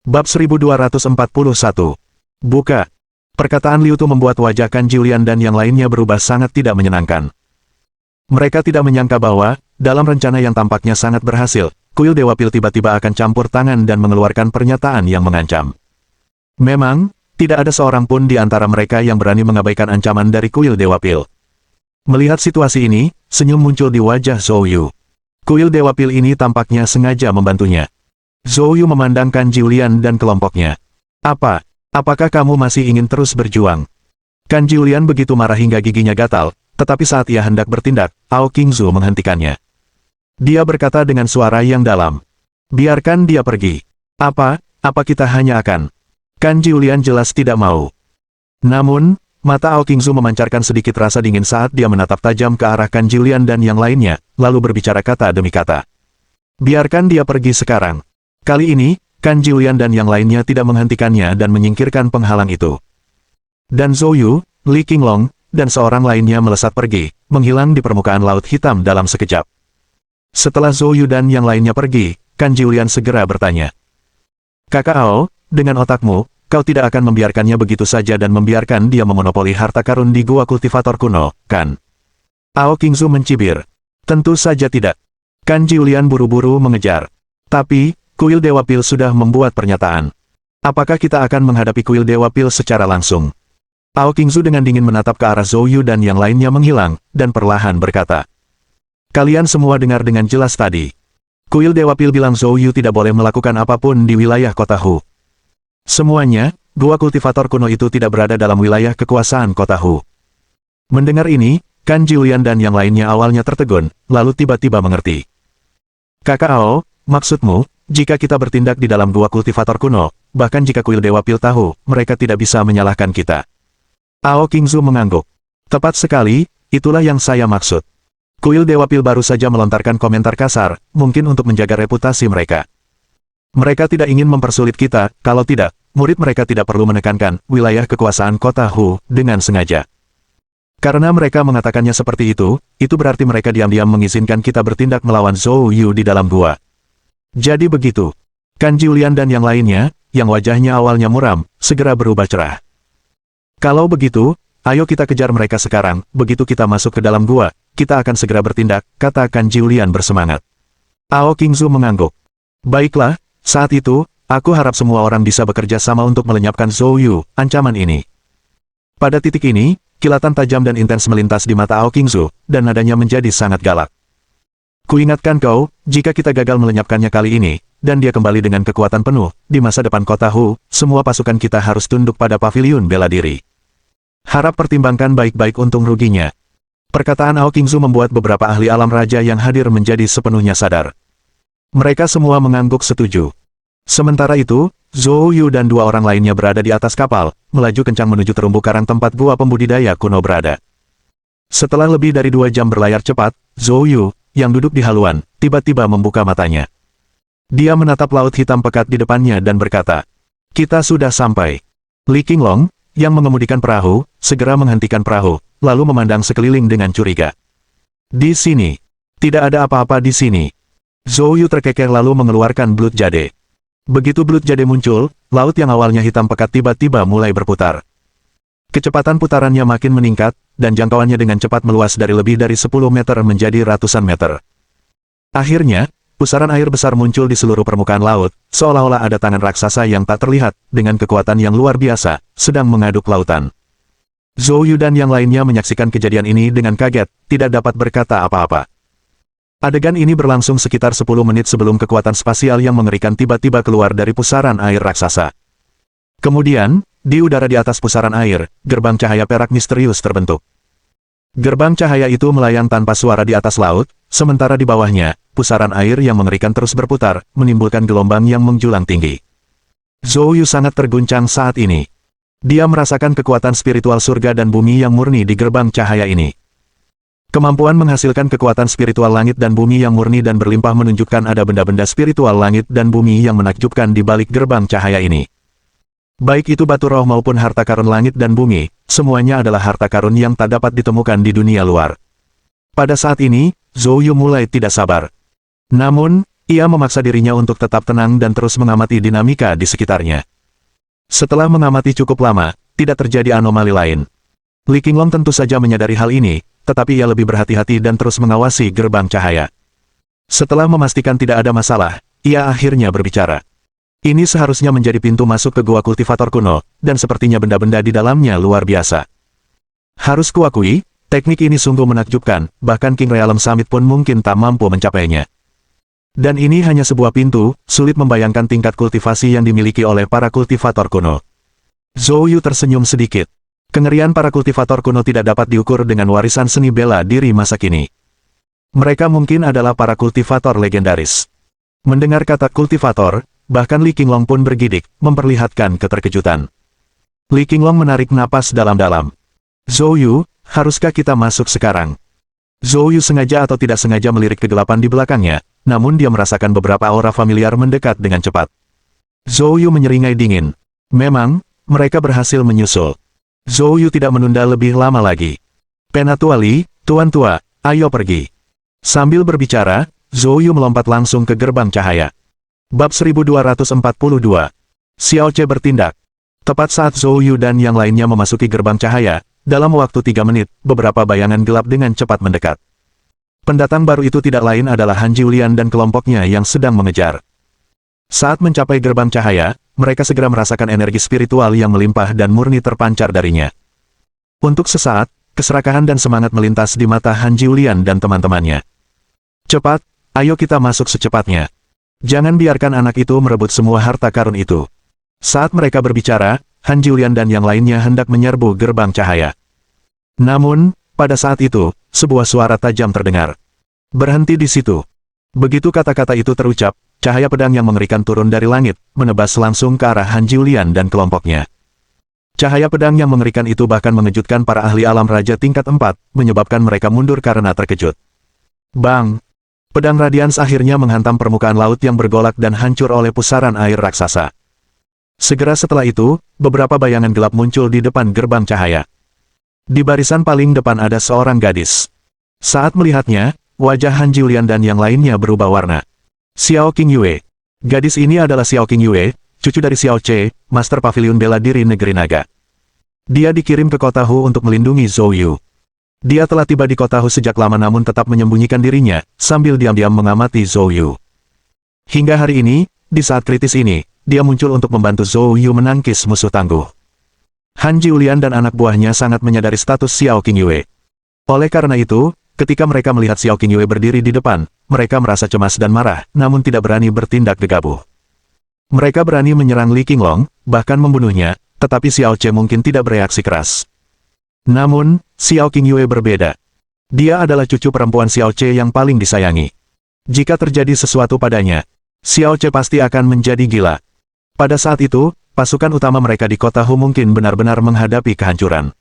Bab 1241. Buka. Perkataan Liu Tu membuat wajah Kan Jiulian dan yang lainnya berubah sangat tidak menyenangkan. Mereka tidak menyangka bahwa, dalam rencana yang tampaknya sangat berhasil, kuil Dewa Pil tiba-tiba akan campur tangan dan mengeluarkan pernyataan yang mengancam. Memang, tidak ada seorang pun di antara mereka yang berani mengabaikan ancaman dari kuil Dewa Pil. Melihat situasi ini, senyum muncul di wajah Zhou Yu. Kuil Dewa Pil ini tampaknya sengaja membantunya. Zhou Yu memandang Kan Jiulian dan kelompoknya. Apakah kamu masih ingin terus berjuang? Kan Jiulian begitu marah hingga giginya gatal, tetapi saat ia hendak bertindak, Ao Qingzu menghentikannya. Dia berkata dengan suara yang dalam. Biarkan dia pergi. Apa kita hanya akan? Kan Jiulian jelas tidak mau. Namun, mata Ao Qingzu memancarkan sedikit rasa dingin saat dia menatap tajam ke arah Kan Jiulian dan yang lainnya, lalu berbicara kata demi kata. Biarkan dia pergi sekarang. Kali ini, Kan Jiulian dan yang lainnya tidak menghentikannya dan menyingkirkan penghalang itu. Dan Zhou Yu, Li Qinglong, dan seorang lainnya melesat pergi, menghilang di permukaan laut hitam dalam sekejap. Setelah Zhou Yu dan yang lainnya pergi, Kan Jiulian segera bertanya. Kakak Ao, dengan otakmu, kau tidak akan membiarkannya begitu saja dan membiarkan dia memonopoli harta karun di gua kultivator kuno, kan? Ao Qingzu mencibir. Tentu saja tidak. Kan Jiulian buru-buru mengejar. Tapi, kuil Dewa Pil sudah membuat pernyataan. Apakah kita akan menghadapi kuil Dewa Pil secara langsung? Ao Qingzu dengan dingin menatap ke arah Zhou Yu dan yang lainnya menghilang, dan perlahan berkata. Kalian semua dengar dengan jelas tadi. Kuil Dewa Pil bilang Zhou Yu tidak boleh melakukan apapun di wilayah kota Hu. Semuanya, gua kultivator kuno itu tidak berada dalam wilayah kekuasaan kota Hu. Mendengar ini, Kan Jiulian dan yang lainnya awalnya tertegun, lalu tiba-tiba mengerti. Kakak Ao, maksudmu, jika kita bertindak di dalam gua kultivator kuno, bahkan jika kuil Dewa Pil tahu, mereka tidak bisa menyalahkan kita. Ao Qingzu mengangguk. Tepat sekali, itulah yang saya maksud. Kuil Dewa Pil baru saja melontarkan komentar kasar, mungkin untuk menjaga reputasi mereka. Mereka tidak ingin mempersulit kita, kalau tidak, murid mereka tidak perlu menekankan wilayah kekuasaan kota Hu dengan sengaja. Karena mereka mengatakannya seperti itu berarti mereka diam-diam mengizinkan kita bertindak melawan Zhou Yu di dalam gua. Jadi begitu. Kan Jiulian dan yang lainnya, yang wajahnya awalnya muram, segera berubah cerah. Kalau begitu, ayo kita kejar mereka sekarang, begitu kita masuk ke dalam gua, kita akan segera bertindak, kata Kan Jiulian bersemangat. Ao Qingzu mengangguk. Baiklah, saat itu, aku harap semua orang bisa bekerja sama untuk melenyapkan Zhou Yu, ancaman ini. Pada titik ini, kilatan tajam dan intens melintas di mata Ao Qingzu, dan nadanya menjadi sangat galak. Kuingatkan kau, jika kita gagal melenyapkannya kali ini, dan dia kembali dengan kekuatan penuh, di masa depan kota Hu, semua pasukan kita harus tunduk pada paviliun bela diri. Harap pertimbangkan baik-baik untung ruginya. Perkataan Ao Qingzu membuat beberapa ahli alam raja yang hadir menjadi sepenuhnya sadar. Mereka semua mengangguk setuju. Sementara itu, Zhou Yu dan dua orang lainnya berada di atas kapal, melaju kencang menuju terumbu karang tempat gua pembudidaya kuno berada. Setelah lebih dari 2 jam berlayar cepat, Zhou Yu, yang duduk di haluan, tiba-tiba membuka matanya. Dia menatap laut hitam pekat di depannya dan berkata, kita sudah sampai. Li Qinglong, yang mengemudikan perahu, segera menghentikan perahu, lalu memandang sekeliling dengan curiga. Di sini. Tidak ada apa-apa di sini. Zhou Yu terkekeh lalu mengeluarkan belut jade. Begitu belut jade muncul, laut yang awalnya hitam pekat tiba-tiba mulai berputar. Kecepatan putarannya makin meningkat, dan jangkauannya dengan cepat meluas dari lebih dari 10 meter menjadi ratusan meter. Akhirnya, pusaran air besar muncul di seluruh permukaan laut, seolah-olah ada tangan raksasa yang tak terlihat, dengan kekuatan yang luar biasa, sedang mengaduk lautan. Zhou Yu dan yang lainnya menyaksikan kejadian ini dengan kaget, tidak dapat berkata apa-apa. Adegan ini berlangsung sekitar 10 menit sebelum kekuatan spasial yang mengerikan tiba-tiba keluar dari pusaran air raksasa. Kemudian, di udara di atas pusaran air, gerbang cahaya perak misterius terbentuk. Gerbang cahaya itu melayang tanpa suara di atas laut, sementara di bawahnya, pusaran air yang mengerikan terus berputar, menimbulkan gelombang yang menjulang tinggi. Zhou Yu sangat terguncang saat ini. Dia merasakan kekuatan spiritual surga dan bumi yang murni di gerbang cahaya ini. Kemampuan menghasilkan kekuatan spiritual langit dan bumi yang murni dan berlimpah menunjukkan ada benda-benda spiritual langit dan bumi yang menakjubkan di balik gerbang cahaya ini. Baik itu batu roh maupun harta karun langit dan bumi, semuanya adalah harta karun yang tak dapat ditemukan di dunia luar. Pada saat ini, Zhou Yu mulai tidak sabar. Namun, Ia memaksa dirinya untuk tetap tenang dan terus mengamati dinamika di sekitarnya. Setelah mengamati cukup lama, tidak terjadi anomali lain. Li Qinglong tentu saja menyadari hal ini, tetapi ia lebih berhati-hati dan terus mengawasi gerbang cahaya. Setelah memastikan tidak ada masalah, ia akhirnya berbicara. Ini seharusnya menjadi pintu masuk ke gua kultivator kuno, dan sepertinya benda-benda di dalamnya luar biasa. Harus kuakui, teknik ini sungguh menakjubkan, bahkan King Realm Summit pun mungkin tak mampu mencapainya. Dan ini hanya sebuah pintu, sulit membayangkan tingkat kultivasi yang dimiliki oleh para kultivator kuno. Zhou Yu tersenyum sedikit. Kengerian para kultivator kuno tidak dapat diukur dengan warisan seni bela diri masa kini. Mereka mungkin adalah para kultivator legendaris. Mendengar kata kultivator, bahkan Li Qinglong pun bergidik, memperlihatkan keterkejutan. Li Qinglong menarik napas dalam-dalam. Zhou Yu, haruskah kita masuk sekarang? Zhou Yu sengaja atau tidak sengaja melirik kegelapan di belakangnya, namun dia merasakan beberapa aura familiar mendekat dengan cepat. Zhou Yu menyeringai dingin. Memang, mereka berhasil menyusul. Zhou Yu tidak menunda lebih lama lagi. Penatua Li, Tuan Tua, ayo pergi. Sambil berbicara, Zhou Yu melompat langsung ke gerbang cahaya. Bab 1242. Xiao Ce bertindak. Tepat saat Zhou Yu dan yang lainnya memasuki gerbang cahaya, dalam waktu 3 menit, beberapa bayangan gelap dengan cepat mendekat. Pendatang baru itu tidak lain adalah Han Jiulian dan kelompoknya yang sedang mengejar. Saat mencapai gerbang cahaya, mereka segera merasakan energi spiritual yang melimpah dan murni terpancar darinya. Untuk sesaat, keserakahan dan semangat melintas di mata Han Jiulian dan teman-temannya. Cepat, ayo kita masuk secepatnya. Jangan biarkan anak itu merebut semua harta karun itu. Saat mereka berbicara, Han Jiulian dan yang lainnya hendak menyerbu gerbang cahaya. Namun, pada saat itu, sebuah suara tajam terdengar. Berhenti di situ. Begitu kata-kata itu terucap, cahaya pedang yang mengerikan turun dari langit, menebas langsung ke arah Han Jiulian dan kelompoknya. Cahaya pedang yang mengerikan itu bahkan mengejutkan para ahli alam raja tingkat 4, menyebabkan mereka mundur karena terkejut. Bang! Pedang Radians akhirnya menghantam permukaan laut yang bergolak dan hancur oleh pusaran air raksasa. Segera setelah itu, beberapa bayangan gelap muncul di depan gerbang cahaya. Di barisan paling depan ada seorang gadis. Saat melihatnya, wajah Han Jiulian dan yang lainnya berubah warna. Xiao Qingyue. Gadis ini adalah Xiao Qingyue, cucu dari Xiao Ce, Master Pavilion Bela Diri Negeri Naga. Dia dikirim ke kota Hu untuk melindungi Zhou Yu. Dia telah tiba di kota Hu sejak lama namun tetap menyembunyikan dirinya, sambil diam-diam mengamati Zhou Yu. Hingga hari ini, di saat kritis ini, dia muncul untuk membantu Zhou Yu menangkis musuh tangguh. Han Jiulian dan anak buahnya sangat menyadari status Xiao Qingyue. Oleh karena itu, ketika mereka melihat Xiao Qingyue berdiri di depan, mereka merasa cemas dan marah, namun tidak berani bertindak gegabah. Mereka berani menyerang Li Qinglong, bahkan membunuhnya, tetapi Xiao Ce mungkin tidak bereaksi keras. Namun, Xiao Qingyue berbeda. Dia adalah cucu perempuan Xiao Ce yang paling disayangi. Jika terjadi sesuatu padanya, Xiao Ce pasti akan menjadi gila. Pada saat itu, pasukan utama mereka di kota Hu mungkin benar-benar menghadapi kehancuran.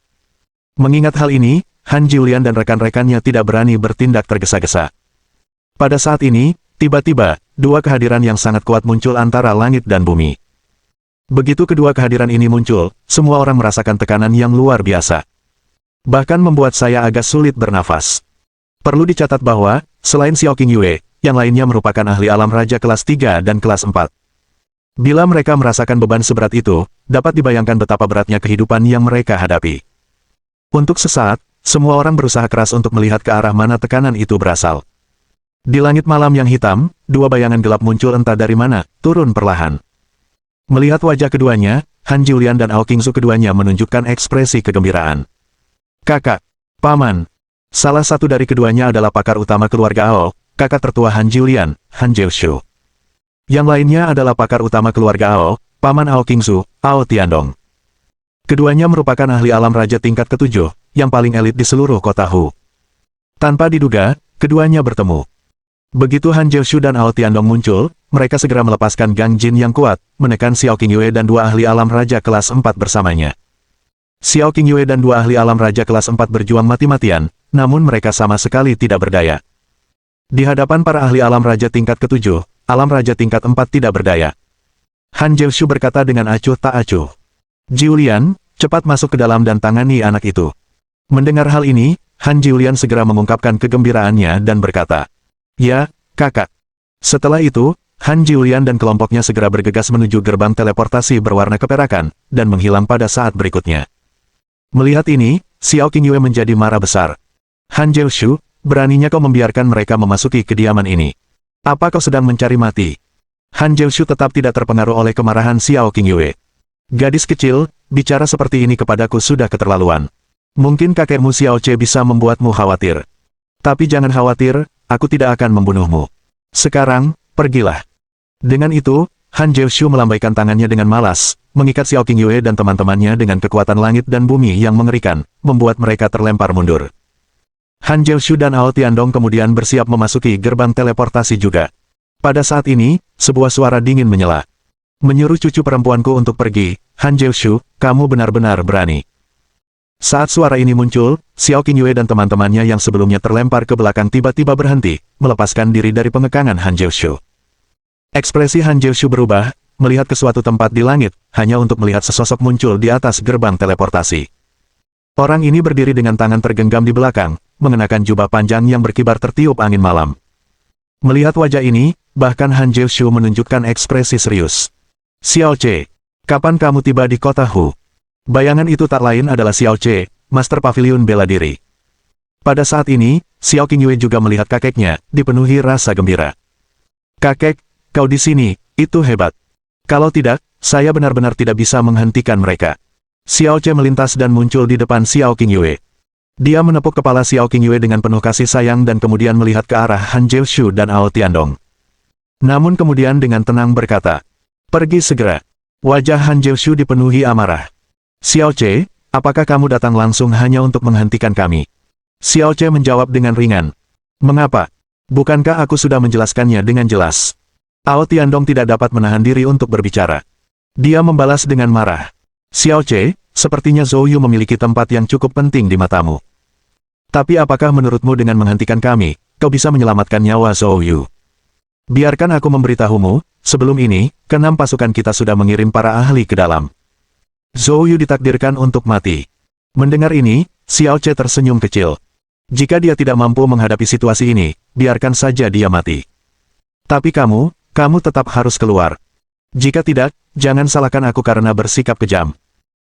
Mengingat hal ini, Han Jiulian dan rekan-rekannya tidak berani bertindak tergesa-gesa. Pada saat ini, tiba-tiba, dua kehadiran yang sangat kuat muncul antara langit dan bumi. Begitu kedua kehadiran ini muncul, semua orang merasakan tekanan yang luar biasa. Bahkan membuat saya agak sulit bernafas. Perlu dicatat bahwa, selain Xiao Qingyue, yang lainnya merupakan ahli alam raja kelas 3 dan kelas 4. Bila mereka merasakan beban seberat itu, dapat dibayangkan betapa beratnya kehidupan yang mereka hadapi. Untuk sesaat, semua orang berusaha keras untuk melihat ke arah mana tekanan itu berasal. Di langit malam yang hitam, dua bayangan gelap muncul entah dari mana, turun perlahan. Melihat wajah keduanya, Han Jiulian dan Ao Qingzu keduanya menunjukkan ekspresi kegembiraan. Kakak, paman. Salah satu dari keduanya adalah pakar utama keluarga Ao, kakak tertua Han Jiulian, Han Jiushu. Yang lainnya adalah pakar utama keluarga Ao, paman Ao Qingzu, Ao Tiandong. Keduanya merupakan ahli alam raja tingkat ke-7, yang paling elit di seluruh kota Hu. Tanpa diduga, keduanya bertemu. Begitu Han Jiushu dan Ao Tiandong muncul, mereka segera melepaskan Gang Jin yang kuat, menekan Xiao Qingyue dan dua ahli alam raja kelas 4 bersamanya. Xiao Qingyue dan dua ahli alam raja kelas 4 berjuang mati-matian, namun mereka sama sekali tidak berdaya. Di hadapan para ahli alam raja tingkat ke-7, alam raja tingkat 4 tidak berdaya. Han Jiushu berkata dengan acuh tak acuh. Jiulian, cepat masuk ke dalam dan tangani anak itu. Mendengar hal ini, Han Jiulian segera mengungkapkan kegembiraannya dan berkata, Ya, kakak. Setelah itu, Han Julian dan kelompoknya segera bergegas menuju gerbang teleportasi berwarna keperakan, dan menghilang pada saat berikutnya. Melihat ini, Xiao Qingyue menjadi marah besar. Han Jiushu, beraninya kau membiarkan mereka memasuki kediaman ini. Apa kau sedang mencari mati? Han Jiushu tetap tidak terpengaruh oleh kemarahan Xiao Qingyue. Gadis kecil, bicara seperti ini kepadaku sudah keterlaluan. Mungkin kakekmu Xiao Ce bisa membuatmu khawatir. Tapi jangan khawatir, aku tidak akan membunuhmu. Sekarang, pergilah. Dengan itu, Han Jiushu melambaikan tangannya dengan malas, mengikat Xiao Qingyue dan teman-temannya dengan kekuatan langit dan bumi yang mengerikan, membuat mereka terlempar mundur. Han Jiushu dan Ao Tiandong kemudian bersiap memasuki gerbang teleportasi juga. Pada saat ini, sebuah suara dingin menyela. Menyuruh cucu perempuanku untuk pergi, Han Jiushu, kamu benar-benar berani. Saat suara ini muncul, Xiao Qingyue dan teman-temannya yang sebelumnya terlempar ke belakang tiba-tiba berhenti, melepaskan diri dari pengekangan Han Jiushu. Ekspresi Han Jiushu berubah, melihat ke suatu tempat di langit, hanya untuk melihat sesosok muncul di atas gerbang teleportasi. Orang ini berdiri dengan tangan tergenggam di belakang, mengenakan jubah panjang yang berkibar tertiup angin malam. Melihat wajah ini, bahkan Han Jiushu menunjukkan ekspresi serius. Xiao Ce, kapan kamu tiba di kota Hu? Bayangan itu tak lain adalah Xiao Ce, Master Pavilion Bela Diri. Pada saat ini, Xiao Qingyue juga melihat kakeknya, dipenuhi rasa gembira. Kakek, kau di sini, itu hebat. Kalau tidak, saya benar-benar tidak bisa menghentikan mereka. Xiao Ce melintas dan muncul di depan Xiao Qingyue. Dia menepuk kepala Xiao Qingyue dengan penuh kasih sayang dan kemudian melihat ke arah Han Jiushu dan Ao Tiandong. Namun kemudian dengan tenang berkata, pergi segera. Wajah Han Jiushu dipenuhi amarah. Xiao Ce, apakah kamu datang langsung hanya untuk menghentikan kami? Xiao Ce menjawab dengan ringan. Mengapa? Bukankah aku sudah menjelaskannya dengan jelas? Ao Tiandong tidak dapat menahan diri untuk berbicara. Dia membalas dengan marah. Xiao Ce, sepertinya Zhou Yu memiliki tempat yang cukup penting di matamu. Tapi apakah menurutmu dengan menghentikan kami, kau bisa menyelamatkan nyawa Zhou Yu? Biarkan aku memberitahumu, sebelum ini, ke-6 pasukan kita sudah mengirim para ahli ke dalam. Zhou Yu ditakdirkan untuk mati. Mendengar ini, Xiao Ce tersenyum kecil. Jika dia tidak mampu menghadapi situasi ini, biarkan saja dia mati. Tapi kamu tetap harus keluar. Jika tidak, jangan salahkan aku karena bersikap kejam.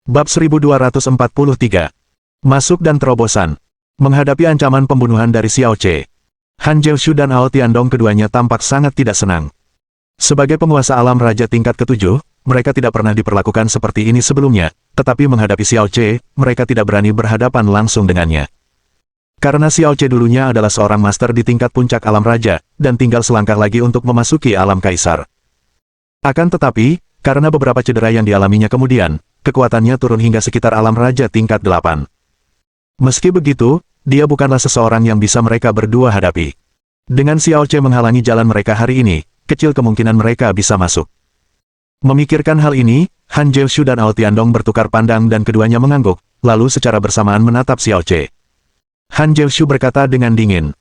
Bab 1243. Masuk dan terobosan. Menghadapi ancaman pembunuhan dari Xiao Ce. Han Jiushu dan Ao Tiandong keduanya tampak sangat tidak senang. Sebagai penguasa alam raja tingkat ke-7, mereka tidak pernah diperlakukan seperti ini sebelumnya, tetapi menghadapi Xiao Ce, mereka tidak berani berhadapan langsung dengannya. Karena Xiao Ce dulunya adalah seorang master di tingkat puncak alam raja, dan tinggal selangkah lagi untuk memasuki alam kaisar. Akan tetapi, karena beberapa cedera yang dialaminya kemudian, kekuatannya turun hingga sekitar alam raja tingkat 8. Meski begitu, dia bukanlah seseorang yang bisa mereka berdua hadapi. Dengan Xiao Ce menghalangi jalan mereka hari ini, kecil kemungkinan mereka bisa masuk. Memikirkan hal ini, Han Jiushu dan Ao Tiandong bertukar pandang dan keduanya mengangguk, lalu secara bersamaan menatap Xiao Ce. Han Jiushu berkata dengan dingin,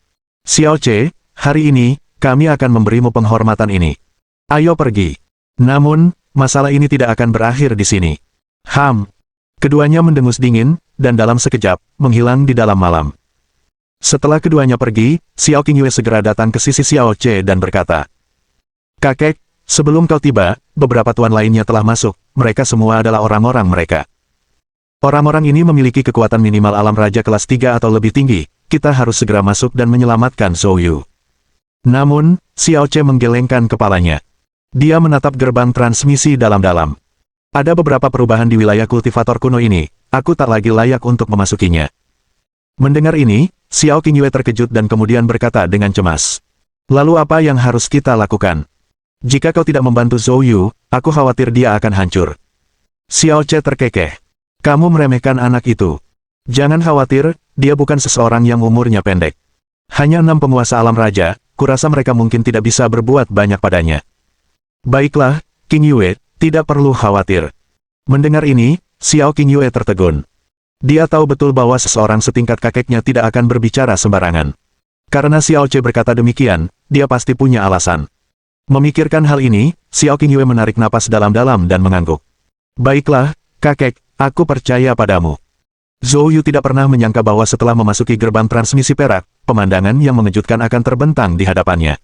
Xiao Ce, hari ini, kami akan memberimu penghormatan ini. Ayo pergi. Namun, masalah ini tidak akan berakhir di sini. Keduanya mendengus dingin, dan dalam sekejap, menghilang di dalam malam. Setelah keduanya pergi, Xiao Qingyue segera datang ke sisi Xiao Ce dan berkata, Kakek, sebelum kau tiba, beberapa tuan lainnya telah masuk, mereka semua adalah orang-orang mereka. Orang-orang ini memiliki kekuatan minimal alam raja kelas 3 atau lebih tinggi, kita harus segera masuk dan menyelamatkan Zhou Yu. Namun, Xiao Ce menggelengkan kepalanya. Dia menatap gerbang transmisi dalam-dalam. Ada beberapa perubahan di wilayah kultivator kuno ini, aku tak lagi layak untuk memasukinya. Mendengar ini, Xiao Qingyue terkejut dan kemudian berkata dengan cemas. Lalu apa yang harus kita lakukan? Jika kau tidak membantu Zhou Yu, aku khawatir dia akan hancur. Xiao Ce terkekeh. Kamu meremehkan anak itu. Jangan khawatir, dia bukan seseorang yang umurnya pendek. Hanya 6 penguasa alam raja, kurasa mereka mungkin tidak bisa berbuat banyak padanya. Baiklah, Qingyue, tidak perlu khawatir. Mendengar ini, Xiao Qingyue tertegun. Dia tahu betul bahwa seseorang setingkat kakeknya tidak akan berbicara sembarangan. Karena Xiao Ce berkata demikian, dia pasti punya alasan. Memikirkan hal ini, Xiao Qingyue menarik napas dalam-dalam dan mengangguk. Baiklah, kakek, aku percaya padamu. Zhou Yu tidak pernah menyangka bahwa setelah memasuki gerbang transmisi perak, pemandangan yang mengejutkan akan terbentang di hadapannya.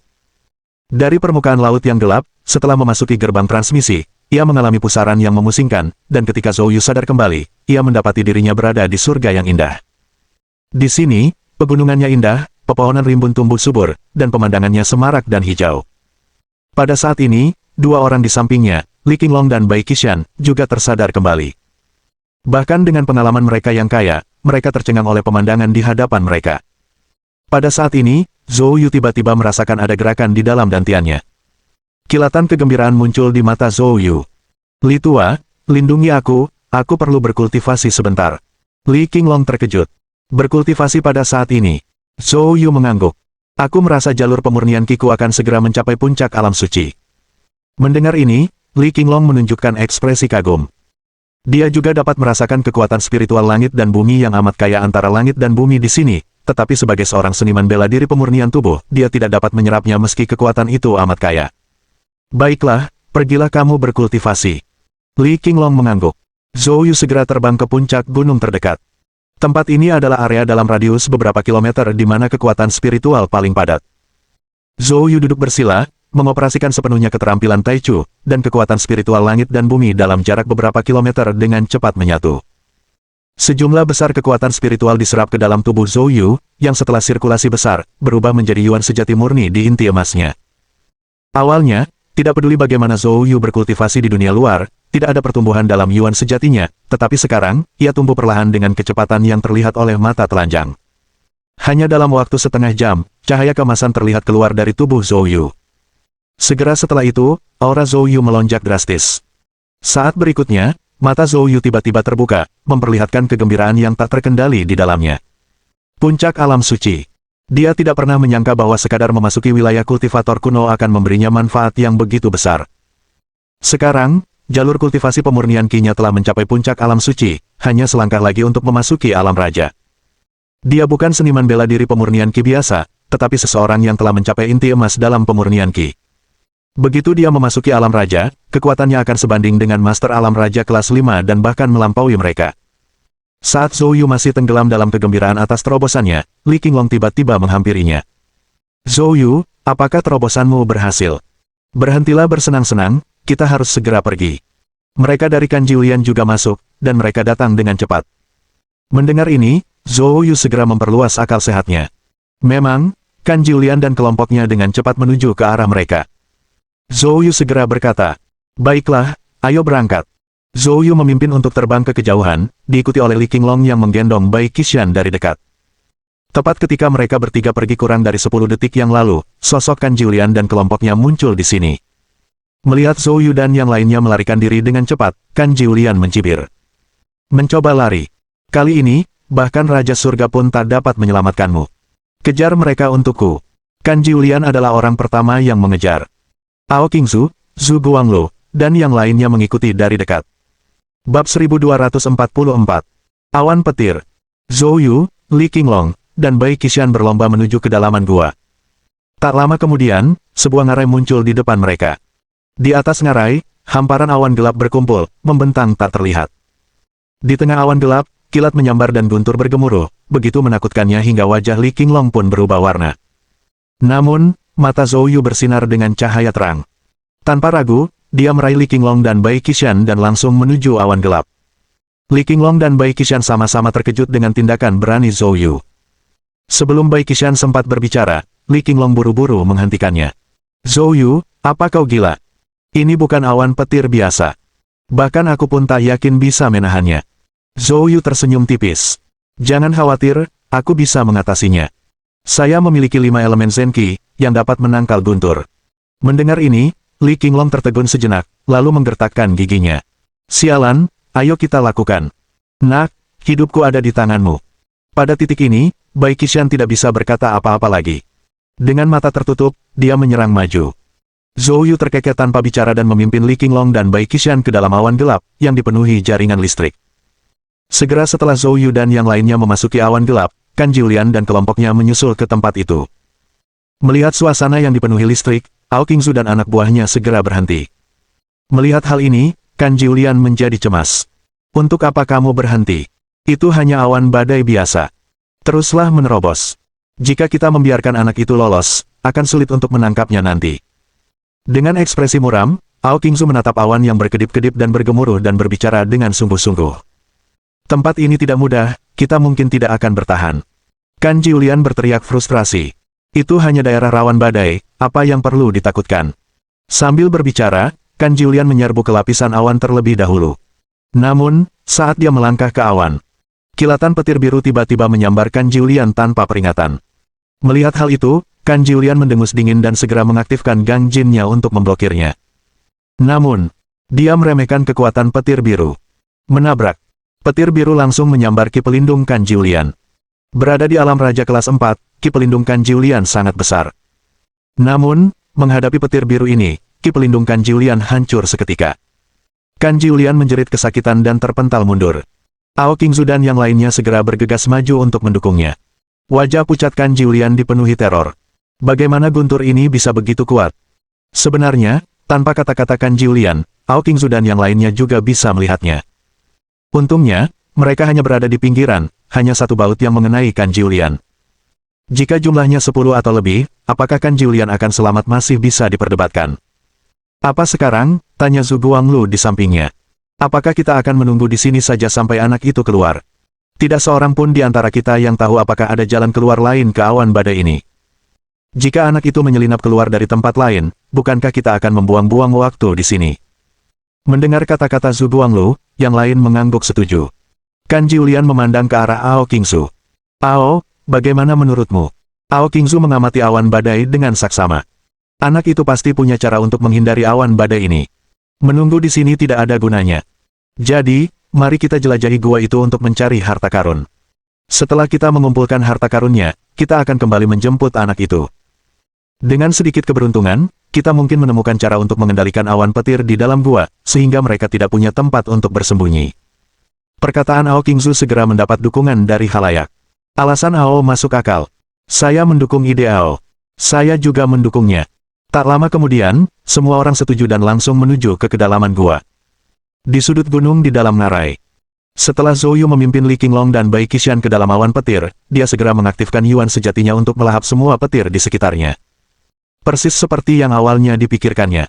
Dari permukaan laut yang gelap, setelah memasuki gerbang transmisi, ia mengalami pusaran yang memusingkan, dan ketika Zhou Yu sadar kembali, ia mendapati dirinya berada di surga yang indah. Di sini, pegunungannya indah, pepohonan rimbun tumbuh subur, dan pemandangannya semarak dan hijau. Pada saat ini, dua orang di sampingnya, Li Qinglong dan Bai Qishan, juga tersadar kembali. Bahkan dengan pengalaman mereka yang kaya, mereka tercengang oleh pemandangan di hadapan mereka. Pada saat ini, Zhou Yu tiba-tiba merasakan ada gerakan di dalam dantiannya. Kilatan kegembiraan muncul di mata Zhou Yu. Li Tua, lindungi aku perlu berkultivasi sebentar. Li Qinglong terkejut. Berkultivasi pada saat ini. Zhou Yu mengangguk. Aku merasa jalur pemurnian Kiku akan segera mencapai puncak alam suci. Mendengar ini, Li Qinglong menunjukkan ekspresi kagum. Dia juga dapat merasakan kekuatan spiritual langit dan bumi yang amat kaya antara langit dan bumi di sini. Tetapi sebagai seorang seniman bela diri pemurnian tubuh, dia tidak dapat menyerapnya meski kekuatan itu amat kaya. Baiklah, pergilah kamu berkultivasi. Li Qinglong mengangguk. Zhou Yu segera terbang ke puncak gunung terdekat. Tempat ini adalah area dalam radius beberapa kilometer di mana kekuatan spiritual paling padat. Zhou Yu duduk bersila, mengoperasikan sepenuhnya keterampilan Taichu, dan kekuatan spiritual langit dan bumi dalam jarak beberapa kilometer dengan cepat menyatu. Sejumlah besar kekuatan spiritual diserap ke dalam tubuh Zhou Yu, yang setelah sirkulasi besar, berubah menjadi yuan sejati murni di inti emasnya. Awalnya, tidak peduli bagaimana Zhou Yu berkultivasi di dunia luar, tidak ada pertumbuhan dalam yuan sejatinya, tetapi sekarang, ia tumbuh perlahan dengan kecepatan yang terlihat oleh mata telanjang. Hanya dalam waktu setengah jam, cahaya keemasan terlihat keluar dari tubuh Zhou Yu. Segera setelah itu, aura Zhou Yu melonjak drastis. Saat berikutnya, mata Zhou Yu tiba-tiba terbuka, memperlihatkan kegembiraan yang tak terkendali di dalamnya. Puncak alam suci. Dia tidak pernah menyangka bahwa sekadar memasuki wilayah kultivator kuno akan memberinya manfaat yang begitu besar. Sekarang, jalur kultivasi pemurnian Qi-nya telah mencapai puncak alam suci, hanya selangkah lagi untuk memasuki alam raja. Dia bukan seniman bela diri pemurnian Qi biasa, tetapi seseorang yang telah mencapai inti emas dalam pemurnian Qi. Begitu dia memasuki alam raja, kekuatannya akan sebanding dengan master alam raja kelas 5 dan bahkan melampaui mereka. Saat Zhou Yu masih tenggelam dalam kegembiraan atas terobosannya, Li Qinglong tiba-tiba menghampirinya. Zhou Yu, apakah terobosanmu berhasil? Berhentilah bersenang-senang, kita harus segera pergi. Mereka dari Kan Jiulian juga masuk, dan mereka datang dengan cepat. Mendengar ini, Zhou Yu segera memperluas akal sehatnya. Memang, Kan Jiulian dan kelompoknya dengan cepat menuju ke arah mereka. Zhou Yu segera berkata, baiklah, ayo berangkat. Zhou Yu memimpin untuk terbang ke kejauhan, diikuti oleh Li Qinglong yang menggendong Bai Qishan dari dekat. Tepat ketika mereka bertiga pergi kurang dari 10 detik yang lalu, sosok Kan Jiulian dan kelompoknya muncul di sini. Melihat Zhou Yu dan yang lainnya melarikan diri dengan cepat, Kan Jiulian mencibir. Mencoba lari. Kali ini, bahkan Raja Surga pun tak dapat menyelamatkanmu. Kejar mereka untukku. Kan Jiulian adalah orang pertama yang mengejar. Ao Qingzu, Zhu Guanglu, dan yang lainnya mengikuti dari dekat. Bab 1244. Awan petir. Zhou Yu, Li Qinglong, dan Bai Qishan berlomba menuju kedalaman gua. Tak lama kemudian, sebuah ngarai muncul di depan mereka. Di atas ngarai, hamparan awan gelap berkumpul, membentang tak terlihat. Di tengah awan gelap, kilat menyambar dan guntur bergemuruh, begitu menakutkannya hingga wajah Li Qinglong pun berubah warna. Namun, mata Zhou Yu bersinar dengan cahaya terang. Tanpa ragu, dia meraih Li Qinglong dan Bai Qishan dan langsung menuju awan gelap. Li Qinglong dan Bai Qishan sama-sama terkejut dengan tindakan berani Zhou Yu. Sebelum Bai Qishan sempat berbicara, Li Qinglong buru-buru menghentikannya. Zhou Yu, apa kau gila? Ini bukan awan petir biasa. Bahkan aku pun tak yakin bisa menahannya. Zhou Yu tersenyum tipis. Jangan khawatir, aku bisa mengatasinya. Saya memiliki 5 elemen Zenki, yang dapat menangkal guntur. Mendengar ini, Li Qinglong tertegun sejenak, lalu menggertakkan giginya. Sialan, ayo kita lakukan. Nak, hidupku ada di tanganmu. Pada titik ini, Bai Qishan tidak bisa berkata apa-apa lagi. Dengan mata tertutup, dia menyerang maju. Zhou Yu terkekeh tanpa bicara dan memimpin Li Qinglong dan Bai Qishan ke dalam awan gelap, yang dipenuhi jaringan listrik. Segera setelah Zhou Yu dan yang lainnya memasuki awan gelap, Kan Jiulian dan kelompoknya menyusul ke tempat itu. Melihat suasana yang dipenuhi listrik, Ao Qingzu dan anak buahnya segera berhenti. Melihat hal ini, Kan Jiulian menjadi cemas. Untuk apa kamu berhenti? Itu hanya awan badai biasa. Teruslah menerobos. Jika kita membiarkan anak itu lolos, akan sulit untuk menangkapnya nanti. Dengan ekspresi muram, Ao Qingzu menatap awan yang berkedip-kedip dan bergemuruh dan berbicara dengan sungguh-sungguh. Tempat ini tidak mudah, kita mungkin tidak akan bertahan. Kan Jiulian berteriak frustrasi. Itu hanya daerah rawan badai, apa yang perlu ditakutkan? Sambil berbicara, Kan Jiulian menyerbu ke lapisan awan terlebih dahulu. Namun, saat dia melangkah ke awan, kilatan petir biru tiba-tiba menyambar Kan Jiulian tanpa peringatan. Melihat hal itu, Kan Jiulian mendengus dingin dan segera mengaktifkan Gang Jin-nya untuk memblokirnya. Namun, dia meremehkan kekuatan petir biru. Menabrak. Petir biru langsung menyambar ki pelindung Kan Jiulian. Berada di alam raja kelas 4, ki pelindung Kan Jiulian sangat besar. Namun, menghadapi petir biru ini, ki pelindung Kan Jiulian hancur seketika. Kan Jiulian menjerit kesakitan dan terpental mundur. Ao Qingzu dan yang lainnya segera bergegas maju untuk mendukungnya. Wajah pucat Kan Jiulian dipenuhi teror. Bagaimana guntur ini bisa begitu kuat? Sebenarnya, tanpa kata-kata Kan Jiulian, Ao Qingzu dan yang lainnya juga bisa melihatnya. Untungnya, mereka hanya berada di pinggiran, hanya satu baut yang mengenai Kan Jiulian. Jika jumlahnya 10 atau lebih, apakah Kan Jiulian akan selamat masih bisa diperdebatkan. Apa sekarang? Tanya Zhu Guanglu di sampingnya. Apakah kita akan menunggu di sini saja sampai anak itu keluar? Tidak seorang pun di antara kita yang tahu apakah ada jalan keluar lain ke awan badai ini. Jika anak itu menyelinap keluar dari tempat lain, bukankah kita akan membuang-buang waktu di sini? Mendengar kata-kata Zhu Guanglu, yang lain mengangguk setuju. Kan Jiulian memandang ke arah Ao Qingzu. Ao, bagaimana menurutmu? Ao Qingzu mengamati awan badai dengan saksama. Anak itu pasti punya cara untuk menghindari awan badai ini. Menunggu di sini tidak ada gunanya. Jadi, mari kita jelajahi gua itu untuk mencari harta karun. Setelah kita mengumpulkan harta karunnya, kita akan kembali menjemput anak itu. Dengan sedikit keberuntungan, kita mungkin menemukan cara untuk mengendalikan awan petir di dalam gua, sehingga mereka tidak punya tempat untuk bersembunyi. Perkataan Ao Qingzu segera mendapat dukungan dari halayak. Alasan Ao masuk akal. Saya mendukung ide Ao. Saya juga mendukungnya. Tak lama kemudian, semua orang setuju dan langsung menuju ke kedalaman gua. Di sudut gunung di dalam ngarai. Setelah Zhou Yu memimpin Li Qinglong dan Bai Qishan ke dalam awan petir, dia segera mengaktifkan Yuan sejatinya untuk melahap semua petir di sekitarnya. Persis seperti yang awalnya dipikirkannya.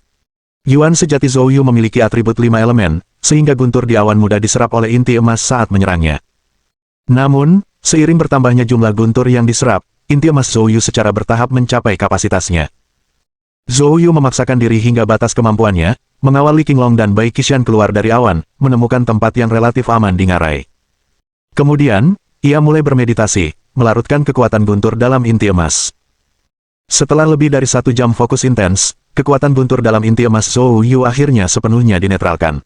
Yuan sejati Zhou Yu memiliki atribut 5 elemen, sehingga guntur di awan mudah diserap oleh inti emas saat menyerangnya. Namun, seiring bertambahnya jumlah guntur yang diserap, inti emas Zhou Yu secara bertahap mencapai kapasitasnya. Zhou Yu memaksakan diri hingga batas kemampuannya, mengawal Li Qinglong dan Bai Qishan keluar dari awan, menemukan tempat yang relatif aman di ngarai. Kemudian, ia mulai bermeditasi, melarutkan kekuatan guntur dalam inti emas. Setelah lebih dari 1 jam fokus intens, kekuatan guntur dalam inti emas Zhou Yu akhirnya sepenuhnya dinetralkan.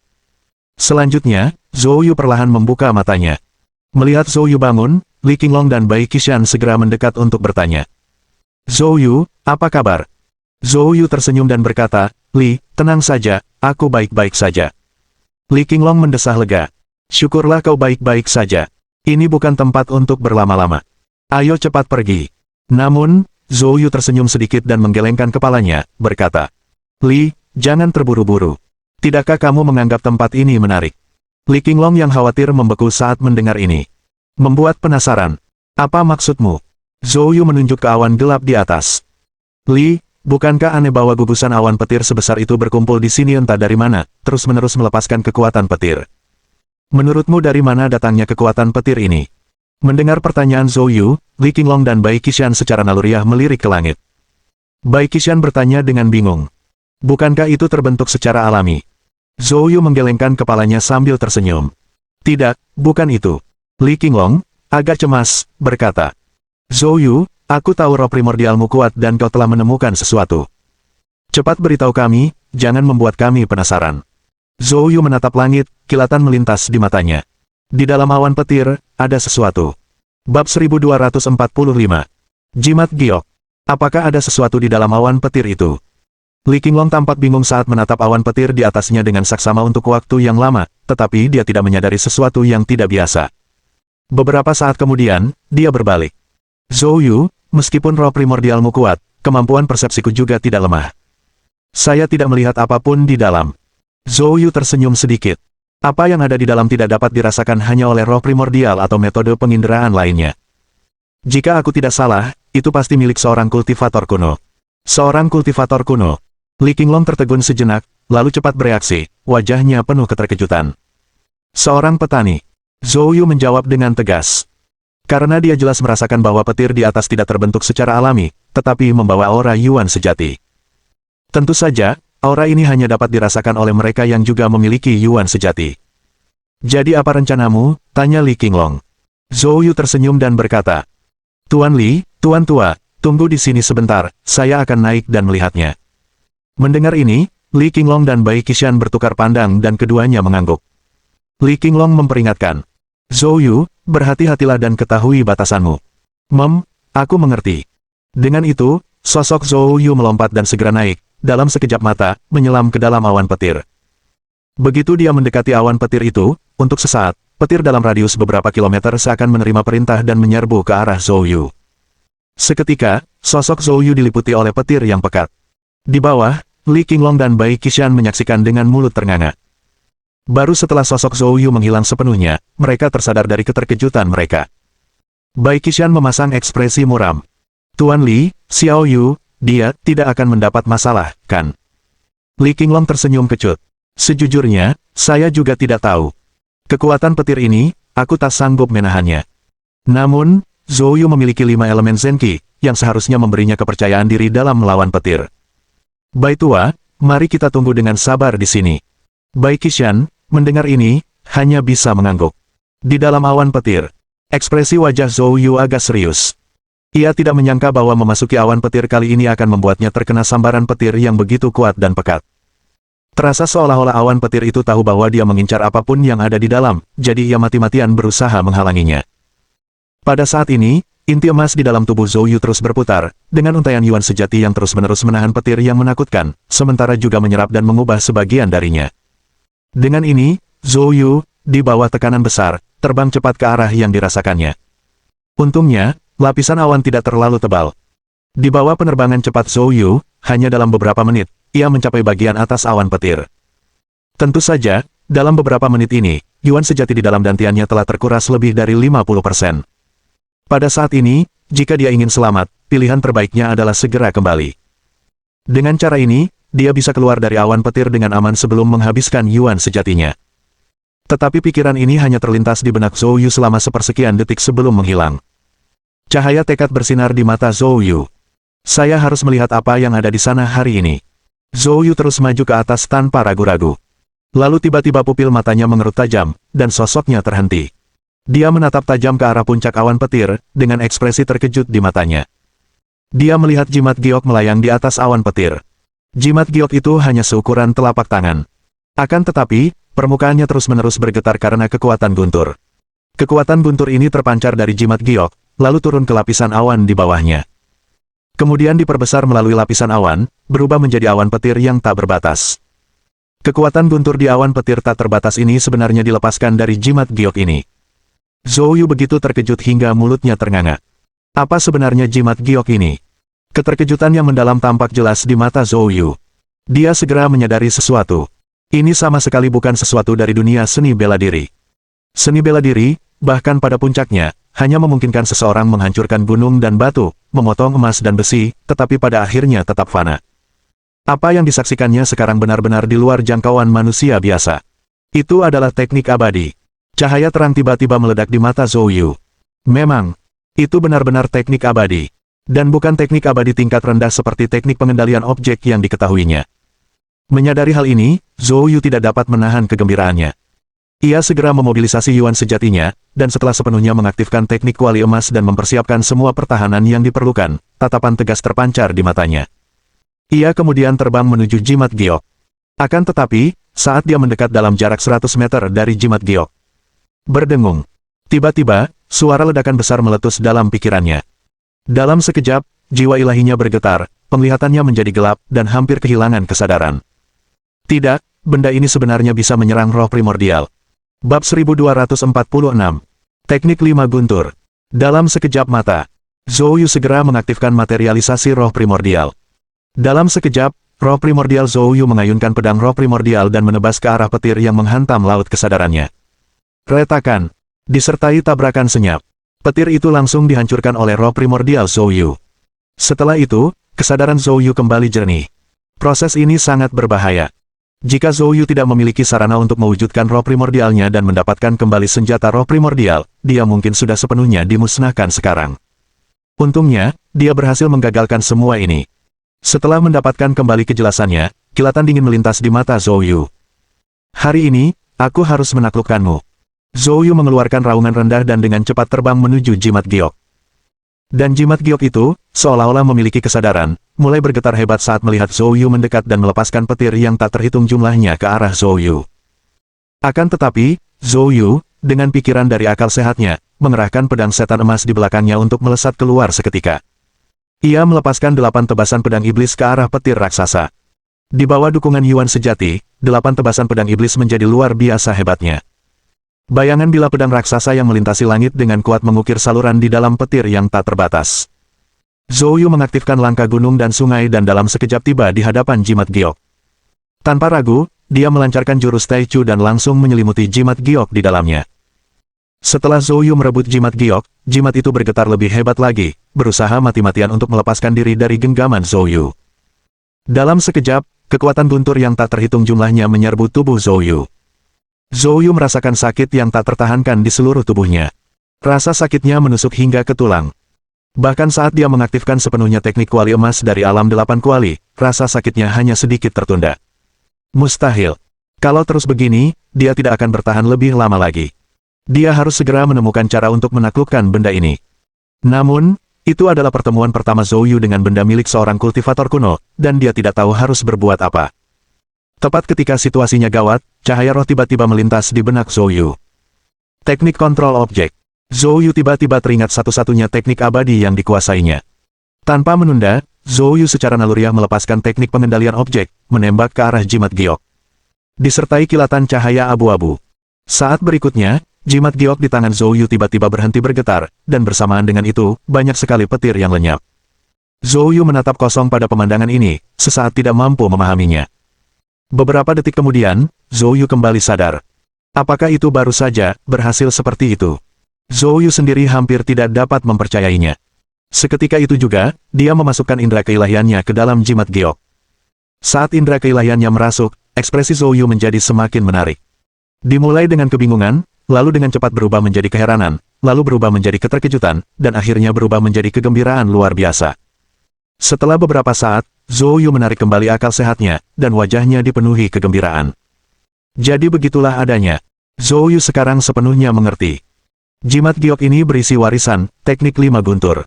Selanjutnya, Zhou Yu perlahan membuka matanya. Melihat Zhou Yu bangun, Li Qinglong dan Bai Qishan segera mendekat untuk bertanya. Zhou Yu, apa kabar? Zhou Yu tersenyum dan berkata, Li, tenang saja, aku baik-baik saja. Li Qinglong mendesah lega. Syukurlah kau baik-baik saja. Ini bukan tempat untuk berlama-lama. Ayo cepat pergi. Namun, Zhou Yu tersenyum sedikit dan menggelengkan kepalanya, berkata, Li, jangan terburu-buru. Tidakkah kamu menganggap tempat ini menarik? Li Qinglong yang khawatir membeku saat mendengar ini. Membuat penasaran. Apa maksudmu? Zhou Yu menunjuk ke awan gelap di atas. Li, bukankah aneh bahwa gugusan awan petir sebesar itu berkumpul di sini entah dari mana, terus-menerus melepaskan kekuatan petir? Menurutmu dari mana datangnya kekuatan petir ini? Mendengar pertanyaan Zhou Yu, Li Qinglong dan Bai Qishan secara naluriah melirik ke langit. Bai Qishan bertanya dengan bingung. Bukankah itu terbentuk secara alami? Zhou Yu menggelengkan kepalanya sambil tersenyum. Tidak, bukan itu. Li Qinglong, agak cemas, berkata. Zhou Yu, aku tahu roh primordialmu kuat dan kau telah menemukan sesuatu. Cepat beritahu kami, jangan membuat kami penasaran. Zhou Yu menatap langit, kilatan melintas di matanya. Di dalam awan petir, ada sesuatu. Bab 1245. Jimat Giok. Apakah ada sesuatu di dalam awan petir itu? Li Qinglong tampak bingung saat menatap awan petir di atasnya dengan saksama untuk waktu yang lama, tetapi dia tidak menyadari sesuatu yang tidak biasa. Beberapa saat kemudian, dia berbalik. Zhou Yu, meskipun roh primordialmu kuat, kemampuan persepsiku juga tidak lemah. Saya tidak melihat apapun di dalam. Zhou Yu tersenyum sedikit. Apa yang ada di dalam tidak dapat dirasakan hanya oleh roh primordial atau metode penginderaan lainnya. Jika aku tidak salah, itu pasti milik seorang kultivator kuno. Seorang kultivator kuno. Li Qinglong tertegun sejenak, lalu cepat bereaksi, wajahnya penuh keterkejutan. Seorang petani. Zhou Yu menjawab dengan tegas. Karena dia jelas merasakan bahwa petir di atas tidak terbentuk secara alami, tetapi membawa aura Yuan sejati. Tentu saja, aura ini hanya dapat dirasakan oleh mereka yang juga memiliki Yuan sejati. Jadi apa rencanamu? Tanya Li Qinglong. Zhou Yu tersenyum dan berkata, Tuan Li, Tuan Tua, tunggu di sini sebentar, saya akan naik dan melihatnya. Mendengar ini, Li Qinglong dan Bai Qishan bertukar pandang dan keduanya mengangguk. Li Qinglong memperingatkan, Zhou Yu, berhati-hatilah dan ketahui batasanmu. Aku mengerti. Dengan itu, sosok Zhou Yu melompat dan segera naik, dalam sekejap mata, menyelam ke dalam awan petir. Begitu dia mendekati awan petir itu, untuk sesaat, petir dalam radius beberapa kilometer seakan menerima perintah dan menyerbu ke arah Zhou Yu. Seketika, sosok Zhou Yu diliputi oleh petir yang pekat. Di bawah, Li Qinglong dan Bai Qishan menyaksikan dengan mulut ternganga. Baru setelah sosok Zhou Yu menghilang sepenuhnya, mereka tersadar dari keterkejutan mereka. Bai Qishan memasang ekspresi muram. Tuan Li, Xiao Yu, dia tidak akan mendapat masalah, kan? Li Qinglong tersenyum kecut. Sejujurnya, saya juga tidak tahu. Kekuatan petir ini, aku tak sanggup menahannya. Namun, Zhou Yu memiliki 5 elemen Zenqi, yang seharusnya memberinya kepercayaan diri dalam melawan petir. Bai Tua, mari kita tunggu dengan sabar di sini. Bai Qishan, mendengar ini, hanya bisa mengangguk. Di dalam awan petir, ekspresi wajah Zhou Yu agak serius. Ia tidak menyangka bahwa memasuki awan petir kali ini akan membuatnya terkena sambaran petir yang begitu kuat dan pekat. Terasa seolah-olah awan petir itu tahu bahwa dia mengincar apapun yang ada di dalam, jadi ia mati-matian berusaha menghalanginya. Pada saat ini, inti emas di dalam tubuh Zhou Yu terus berputar, dengan untaian Yuan sejati yang terus-menerus menahan petir yang menakutkan, sementara juga menyerap dan mengubah sebagian darinya. Dengan ini, Zhou Yu, di bawah tekanan besar, terbang cepat ke arah yang dirasakannya. Untungnya, lapisan awan tidak terlalu tebal. Di bawah penerbangan cepat Zhou Yu, hanya dalam beberapa menit, ia mencapai bagian atas awan petir. Tentu saja, dalam beberapa menit ini, Yuan sejati di dalam dantiannya telah terkuras lebih dari 50%. Pada saat ini, jika dia ingin selamat, pilihan terbaiknya adalah segera kembali. Dengan cara ini, dia bisa keluar dari awan petir dengan aman sebelum menghabiskan Yuan sejatinya. Tetapi pikiran ini hanya terlintas di benak Zhou Yu selama sepersekian detik sebelum menghilang. Cahaya tekad bersinar di mata Zhou Yu. Saya harus melihat apa yang ada di sana hari ini. Zhou Yu terus maju ke atas tanpa ragu-ragu. Lalu tiba-tiba pupil matanya mengerut tajam, dan sosoknya terhenti. Dia menatap tajam ke arah puncak awan petir, dengan ekspresi terkejut di matanya. Dia melihat jimat giok melayang di atas awan petir. Jimat giok itu hanya seukuran telapak tangan. Akan tetapi, permukaannya terus-menerus bergetar karena kekuatan guntur. Kekuatan guntur ini terpancar dari jimat giok, lalu turun ke lapisan awan di bawahnya. Kemudian diperbesar melalui lapisan awan, berubah menjadi awan petir yang tak berbatas. Kekuatan guntur di awan petir tak terbatas ini sebenarnya dilepaskan dari jimat giok ini. Zhou Yu begitu terkejut hingga mulutnya ternganga. Apa sebenarnya jimat giok ini? Keterkejutan yang mendalam tampak jelas di mata Zhou Yu. Dia segera menyadari sesuatu. Ini sama sekali bukan sesuatu dari dunia seni bela diri. Seni bela diri, bahkan pada puncaknya, hanya memungkinkan seseorang menghancurkan gunung dan batu, memotong emas dan besi, tetapi pada akhirnya tetap fana. Apa yang disaksikannya sekarang benar-benar di luar jangkauan manusia biasa. Itu adalah teknik abadi. Cahaya terang tiba-tiba meledak di mata Zhou Yu. Memang, itu benar-benar teknik abadi. Dan bukan teknik abadi tingkat rendah seperti teknik pengendalian objek yang diketahuinya. Menyadari hal ini, Zhou Yu tidak dapat menahan kegembiraannya. Ia segera memobilisasi Yuan sejatinya, dan setelah sepenuhnya mengaktifkan teknik kuali emas dan mempersiapkan semua pertahanan yang diperlukan, tatapan tegas terpancar di matanya. Ia kemudian terbang menuju jimat giok. Akan tetapi, saat dia mendekat dalam jarak 100 meter dari jimat giok, berdengung. Tiba-tiba, suara ledakan besar meletus dalam pikirannya. Dalam sekejap, jiwa ilahinya bergetar, penglihatannya menjadi gelap dan hampir kehilangan kesadaran. Tidak, benda ini sebenarnya bisa menyerang roh primordial. Bab 1246. Teknik 5 guntur. Dalam sekejap mata, Zhou Yu segera mengaktifkan materialisasi roh primordial. Dalam sekejap, roh primordial Zhou Yu mengayunkan pedang roh primordial dan menebas ke arah petir yang menghantam laut kesadarannya. Retakan, disertai tabrakan senyap. Petir itu langsung dihancurkan oleh roh primordial Zhou Yu. Setelah itu, kesadaran Zhou Yu kembali jernih. Proses ini sangat berbahaya. Jika Zhou Yu tidak memiliki sarana untuk mewujudkan roh primordialnya dan mendapatkan kembali senjata roh primordial, dia mungkin sudah sepenuhnya dimusnahkan sekarang. Untungnya, dia berhasil menggagalkan semua ini. Setelah mendapatkan kembali kejelasannya, kilatan dingin melintas di mata Zhou Yu. Hari ini, aku harus menaklukkanmu. Zhou Yu mengeluarkan raungan rendah dan dengan cepat terbang menuju jimat giok. Dan jimat giok itu, seolah-olah memiliki kesadaran, mulai bergetar hebat saat melihat Zhou Yu mendekat dan melepaskan petir yang tak terhitung jumlahnya ke arah Zhou Yu. Akan tetapi, Zhou Yu, dengan pikiran dari akal sehatnya, mengerahkan pedang setan emas di belakangnya untuk melesat keluar seketika. Ia melepaskan 8 tebasan pedang iblis ke arah petir raksasa. Di bawah dukungan Yuan sejati, 8 tebasan pedang iblis menjadi luar biasa hebatnya. Bayangan bila pedang raksasa yang melintasi langit dengan kuat mengukir saluran di dalam petir yang tak terbatas. Zhou Yu mengaktifkan langkah gunung dan sungai dan dalam sekejap tiba di hadapan jimat giok. Tanpa ragu, dia melancarkan jurus Taichu dan langsung menyelimuti jimat giok di dalamnya. Setelah Zhou Yu merebut jimat giok, jimat itu bergetar lebih hebat lagi, berusaha mati-matian untuk melepaskan diri dari genggaman Zhou Yu. Dalam sekejap, kekuatan guntur yang tak terhitung jumlahnya menyerbu tubuh Zhou Yu. Zhou Yu merasakan sakit yang tak tertahankan di seluruh tubuhnya. Rasa sakitnya menusuk hingga ke tulang. Bahkan saat dia mengaktifkan sepenuhnya teknik kuali emas dari alam 8 kuali, rasa sakitnya hanya sedikit tertunda. Mustahil. Kalau terus begini, dia tidak akan bertahan lebih lama lagi. Dia harus segera menemukan cara untuk menaklukkan benda ini. Namun, itu adalah pertemuan pertama Zhou Yu dengan benda milik seorang kultivator kuno, dan dia tidak tahu harus berbuat apa. Tepat ketika situasinya gawat, cahaya roh tiba-tiba melintas di benak Zhou Yu. Teknik kontrol objek. Zhou Yu tiba-tiba teringat satu-satunya teknik abadi yang dikuasainya. Tanpa menunda, Zhou Yu secara naluriah melepaskan teknik pengendalian objek, menembak ke arah jimat giok. Disertai kilatan cahaya abu-abu. Saat berikutnya, jimat giok di tangan Zhou Yu tiba-tiba berhenti bergetar, dan bersamaan dengan itu, banyak sekali petir yang lenyap. Zhou Yu menatap kosong pada pemandangan ini, sesaat tidak mampu memahaminya. Beberapa detik kemudian, Zhou Yu kembali sadar. Apakah itu baru saja berhasil seperti itu? Zhou Yu sendiri hampir tidak dapat mempercayainya. Seketika itu juga, dia memasukkan indera keilahiannya ke dalam jimat giok. Saat indera keilahiannya merasuk, ekspresi Zhou Yu menjadi semakin menarik. Dimulai dengan kebingungan, lalu dengan cepat berubah menjadi keheranan, lalu berubah menjadi keterkejutan, dan akhirnya berubah menjadi kegembiraan luar biasa. Setelah beberapa saat, Zhou Yu menarik kembali akal sehatnya, dan wajahnya dipenuhi kegembiraan. Jadi begitulah adanya. Zhou Yu sekarang sepenuhnya mengerti. Jimat giok ini berisi warisan, teknik 5 guntur.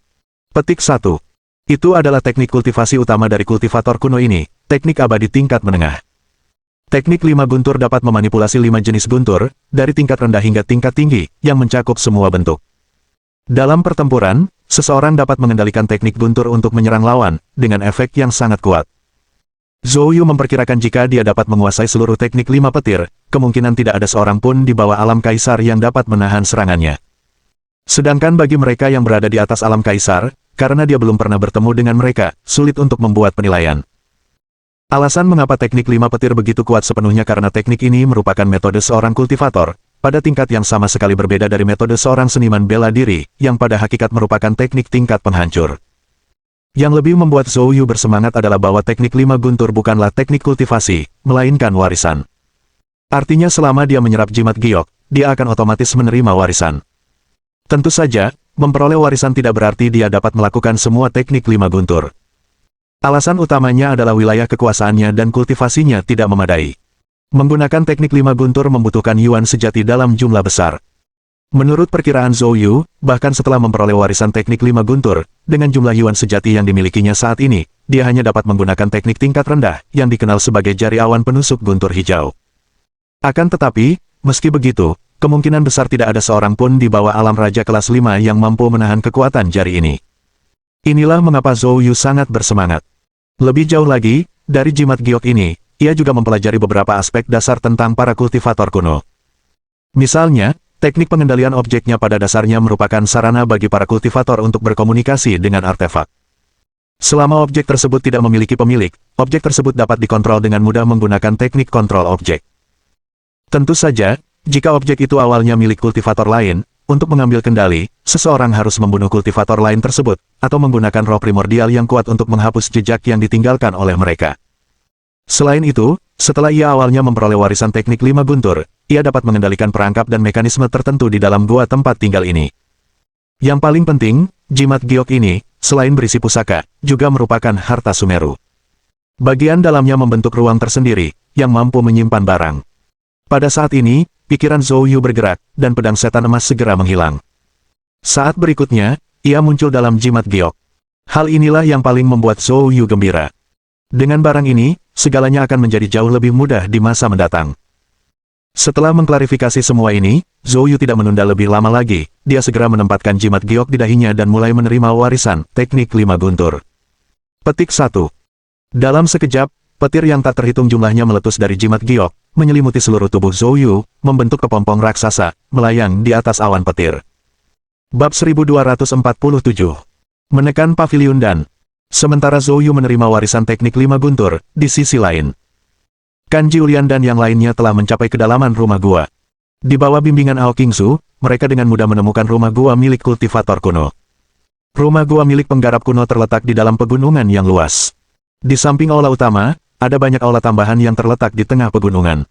Petik 1. Itu adalah teknik kultivasi utama dari kultivator kuno ini, teknik abadi tingkat menengah. Teknik 5 guntur dapat memanipulasi 5 jenis guntur, dari tingkat rendah hingga tingkat tinggi, yang mencakup semua bentuk. Dalam pertempuran, seseorang dapat mengendalikan teknik guntur untuk menyerang lawan, dengan efek yang sangat kuat. Zhou Yu memperkirakan jika dia dapat menguasai seluruh teknik 5 petir, kemungkinan tidak ada seorang pun di bawah alam kaisar yang dapat menahan serangannya. Sedangkan bagi mereka yang berada di atas alam kaisar, karena dia belum pernah bertemu dengan mereka, sulit untuk membuat penilaian. Alasan mengapa teknik 5 petir begitu kuat sepenuhnya karena teknik ini merupakan metode seorang kultivator, pada tingkat yang sama sekali berbeda dari metode seorang seniman bela diri, yang pada hakikat merupakan teknik tingkat penghancur. Yang lebih membuat Zhou Yu bersemangat adalah bahwa teknik 5 guntur bukanlah teknik kultivasi, melainkan warisan. Artinya selama dia menyerap jimat giok, dia akan otomatis menerima warisan. Tentu saja, memperoleh warisan tidak berarti dia dapat melakukan semua teknik 5 guntur. Alasan utamanya adalah wilayah kekuasaannya dan kultivasinya tidak memadai. Menggunakan teknik 5 guntur membutuhkan yuan sejati dalam jumlah besar. Menurut perkiraan Zhou Yu, bahkan setelah memperoleh warisan teknik 5 guntur, dengan jumlah yuan sejati yang dimilikinya saat ini, dia hanya dapat menggunakan teknik tingkat rendah, yang dikenal sebagai jari awan penusuk guntur hijau. Akan tetapi, meski begitu, kemungkinan besar tidak ada seorang pun di bawah alam raja kelas 5 yang mampu menahan kekuatan jari ini. Inilah mengapa Zhou Yu sangat bersemangat. Lebih jauh lagi, dari jimat giok ini, ia juga mempelajari beberapa aspek dasar tentang para kultivator kuno. Misalnya, teknik pengendalian objeknya pada dasarnya merupakan sarana bagi para kultivator untuk berkomunikasi dengan artefak. Selama objek tersebut tidak memiliki pemilik, objek tersebut dapat dikontrol dengan mudah menggunakan teknik kontrol objek. Tentu saja, jika objek itu awalnya milik kultivator lain, untuk mengambil kendali, seseorang harus membunuh kultivator lain tersebut, atau menggunakan roh primordial yang kuat untuk menghapus jejak yang ditinggalkan oleh mereka. Selain itu, setelah ia awalnya memperoleh warisan teknik 5 guntur, ia dapat mengendalikan perangkap dan mekanisme tertentu di dalam gua tempat tinggal ini. Yang paling penting, jimat giok ini, selain berisi pusaka, juga merupakan harta Sumeru. Bagian dalamnya membentuk ruang tersendiri, yang mampu menyimpan barang. Pada saat ini, pikiran Zhou Yu bergerak, dan pedang setan emas segera menghilang. Saat berikutnya, ia muncul dalam jimat giok. Hal inilah yang paling membuat Zhou Yu gembira. Dengan barang ini, segalanya akan menjadi jauh lebih mudah di masa mendatang. Setelah mengklarifikasi semua ini, Zhou Yu tidak menunda lebih lama lagi, dia segera menempatkan jimat giok di dahinya dan mulai menerima warisan, teknik 5 guntur. Petik 1. Dalam sekejap, petir yang tak terhitung jumlahnya meletus dari jimat giok, menyelimuti seluruh tubuh Zhou Yu, membentuk kepompong raksasa, melayang di atas awan petir. Bab 1247. Menekan Paviliun Dan. Sementara Zhou Yu menerima warisan teknik 5 guntur, di sisi lain, Kan Jiulian dan yang lainnya telah mencapai kedalaman rumah gua. Di bawah bimbingan Ao Qingzu, mereka dengan mudah menemukan rumah gua milik kultivator kuno. Rumah gua milik penggarap kuno terletak di dalam pegunungan yang luas. Di samping aula utama, ada banyak aula tambahan yang terletak di tengah pegunungan.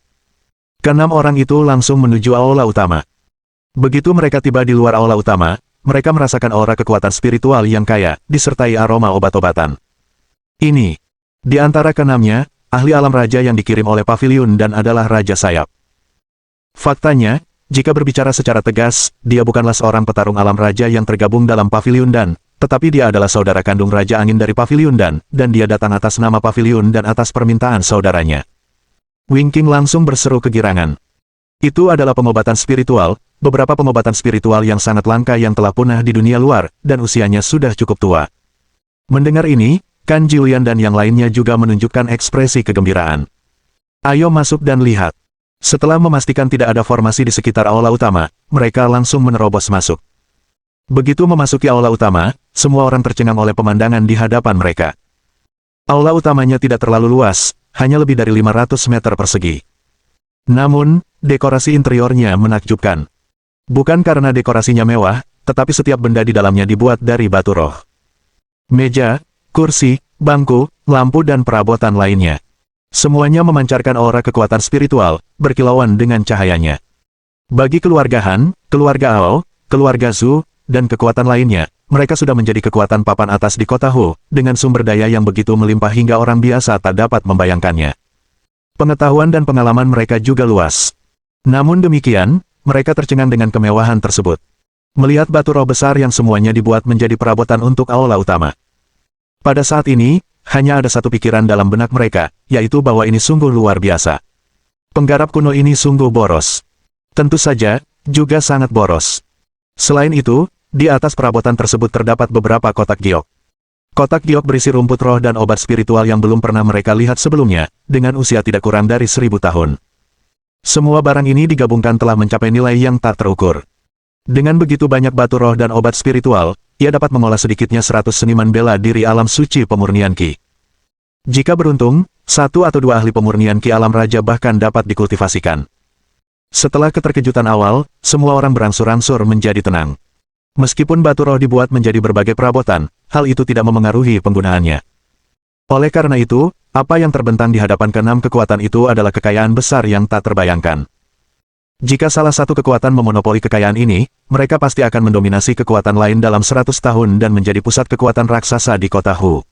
Keenam orang itu langsung menuju aula utama. Begitu mereka tiba di luar aula utama, mereka merasakan aura kekuatan spiritual yang kaya, disertai aroma obat-obatan. Ini, di antara keenamnya, ahli alam raja yang dikirim oleh Paviliun Dan adalah Raja Sayap. Faktanya, jika berbicara secara tegas, dia bukanlah seorang petarung alam raja yang tergabung dalam Paviliun Dan, tetapi dia adalah saudara kandung Raja Angin dari Paviliun Dan dia datang atas nama Paviliun Dan atas permintaan saudaranya. Wing King langsung berseru kegirangan. Itu adalah pengobatan spiritual, beberapa pengobatan spiritual yang sangat langka yang telah punah di dunia luar, dan usianya sudah cukup tua. Mendengar ini, Kan Jiulian dan yang lainnya juga menunjukkan ekspresi kegembiraan. Ayo masuk dan lihat. Setelah memastikan tidak ada formasi di sekitar aula utama, mereka langsung menerobos masuk. Begitu memasuki aula utama, semua orang tercengang oleh pemandangan di hadapan mereka. Aula utamanya tidak terlalu luas, hanya lebih dari 500 meter persegi. Namun, dekorasi interiornya menakjubkan. Bukan karena dekorasinya mewah, tetapi setiap benda di dalamnya dibuat dari batu roh. Meja, kursi, bangku, lampu dan perabotan lainnya. Semuanya memancarkan aura kekuatan spiritual, berkilauan dengan cahayanya. Bagi keluarga Han, keluarga Ao, keluarga Zhu, dan kekuatan lainnya, mereka sudah menjadi kekuatan papan atas di kota Hu, dengan sumber daya yang begitu melimpah hingga orang biasa tak dapat membayangkannya. Pengetahuan dan pengalaman mereka juga luas. Namun demikian, mereka tercengang dengan kemewahan tersebut. Melihat batu roh besar yang semuanya dibuat menjadi perabotan untuk aula utama. Pada saat ini, hanya ada satu pikiran dalam benak mereka, yaitu bahwa ini sungguh luar biasa. Penggarap kuno ini sungguh boros. Tentu saja, juga sangat boros. Selain itu, di atas perabotan tersebut terdapat beberapa kotak giok. Kotak giok berisi rumput roh dan obat spiritual yang belum pernah mereka lihat sebelumnya, dengan usia tidak kurang dari 1000 tahun. Semua barang ini digabungkan telah mencapai nilai yang tak terukur. Dengan begitu banyak batu roh dan obat spiritual, ia dapat mengolah sedikitnya 100 seniman bela diri alam suci pemurnian Qi. Jika beruntung, 1 atau 2 ahli pemurnian Qi alam raja bahkan dapat dikultivasikan. Setelah keterkejutan awal, semua orang berangsur-angsur menjadi tenang. Meskipun batu roh dibuat menjadi berbagai perabotan, hal itu tidak memengaruhi penggunaannya. Oleh karena itu, apa yang terbentang di hadapan keenam kekuatan itu adalah kekayaan besar yang tak terbayangkan. Jika salah satu kekuatan memonopoli kekayaan ini, mereka pasti akan mendominasi kekuatan lain dalam 100 tahun dan menjadi pusat kekuatan raksasa di kota Hu.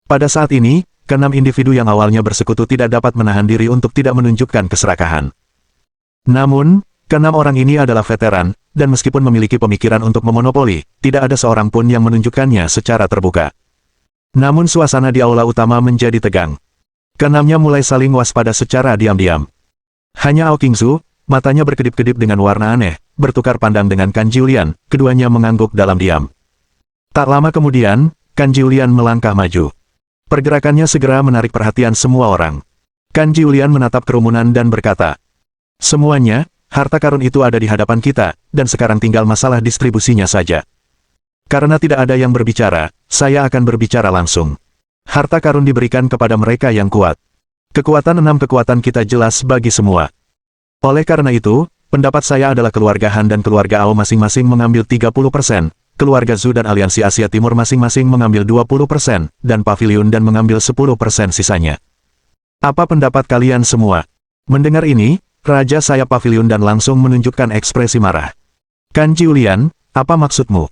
Pada saat ini, keenam individu yang awalnya bersekutu tidak dapat menahan diri untuk tidak menunjukkan keserakahan. Namun, keenam orang ini adalah veteran, dan meskipun memiliki pemikiran untuk memonopoli, tidak ada seorang pun yang menunjukkannya secara terbuka. Namun suasana di aula utama menjadi tegang. Keenamnya mulai saling waspada secara diam-diam. Hanya Ao Qingzu, matanya berkedip-kedip dengan warna aneh, bertukar pandang dengan Kan Jiulian, keduanya mengangguk dalam diam. Tak lama kemudian, Kan Jiulian melangkah maju. Pergerakannya segera menarik perhatian semua orang. Kan Jiulian menatap kerumunan dan berkata, "Semuanya, harta karun itu ada di hadapan kita, dan sekarang tinggal masalah distribusinya saja. Karena tidak ada yang berbicara, saya akan berbicara langsung. Harta karun diberikan kepada mereka yang kuat. Kekuatan 6 kekuatan kita jelas bagi semua. Oleh karena itu, pendapat saya adalah keluarga Han dan keluarga Ao masing-masing mengambil 30%, keluarga Zhu dan Aliansi Asia Timur masing-masing mengambil 20%, dan Paviliun Dan mengambil 10% sisanya." Apa pendapat kalian semua? Mendengar ini, Raja Sayap Paviliun dan langsung menunjukkan ekspresi marah. Kan Julian, apa maksudmu?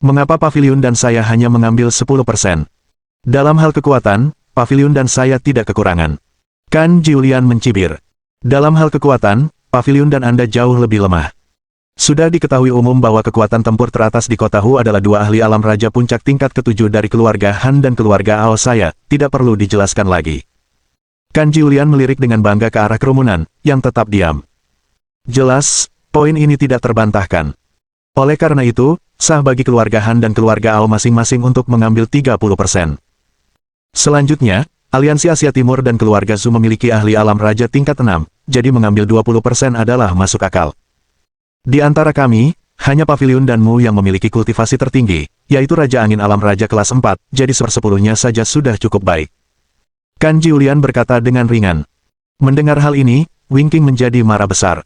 Mengapa Paviliun dan saya hanya mengambil 10%? Dalam hal kekuatan, Paviliun dan saya tidak kekurangan. Kan Julian mencibir. Dalam hal kekuatan, Paviliun dan Anda jauh lebih lemah. Sudah diketahui umum bahwa kekuatan tempur teratas di kota Hu adalah dua ahli alam raja puncak tingkat ke-7 dari keluarga Han dan keluarga Ao saya, tidak perlu dijelaskan lagi. Kan Julian melirik dengan bangga ke arah kerumunan, yang tetap diam. Jelas, poin ini tidak terbantahkan. Oleh karena itu, sah bagi keluarga Han dan keluarga Ao masing-masing untuk mengambil 30%. Selanjutnya, Aliansi Asia Timur dan keluarga Zhu memiliki ahli alam raja tingkat 6, jadi mengambil 20% adalah masuk akal. Di antara kami, hanya Paviliun dan Mu yang memiliki kultivasi tertinggi, yaitu Raja Angin Alam Raja kelas 4, jadi 1/10-nya saja sudah cukup baik. Kan Julian berkata dengan ringan. Mendengar hal ini, Winking menjadi marah besar.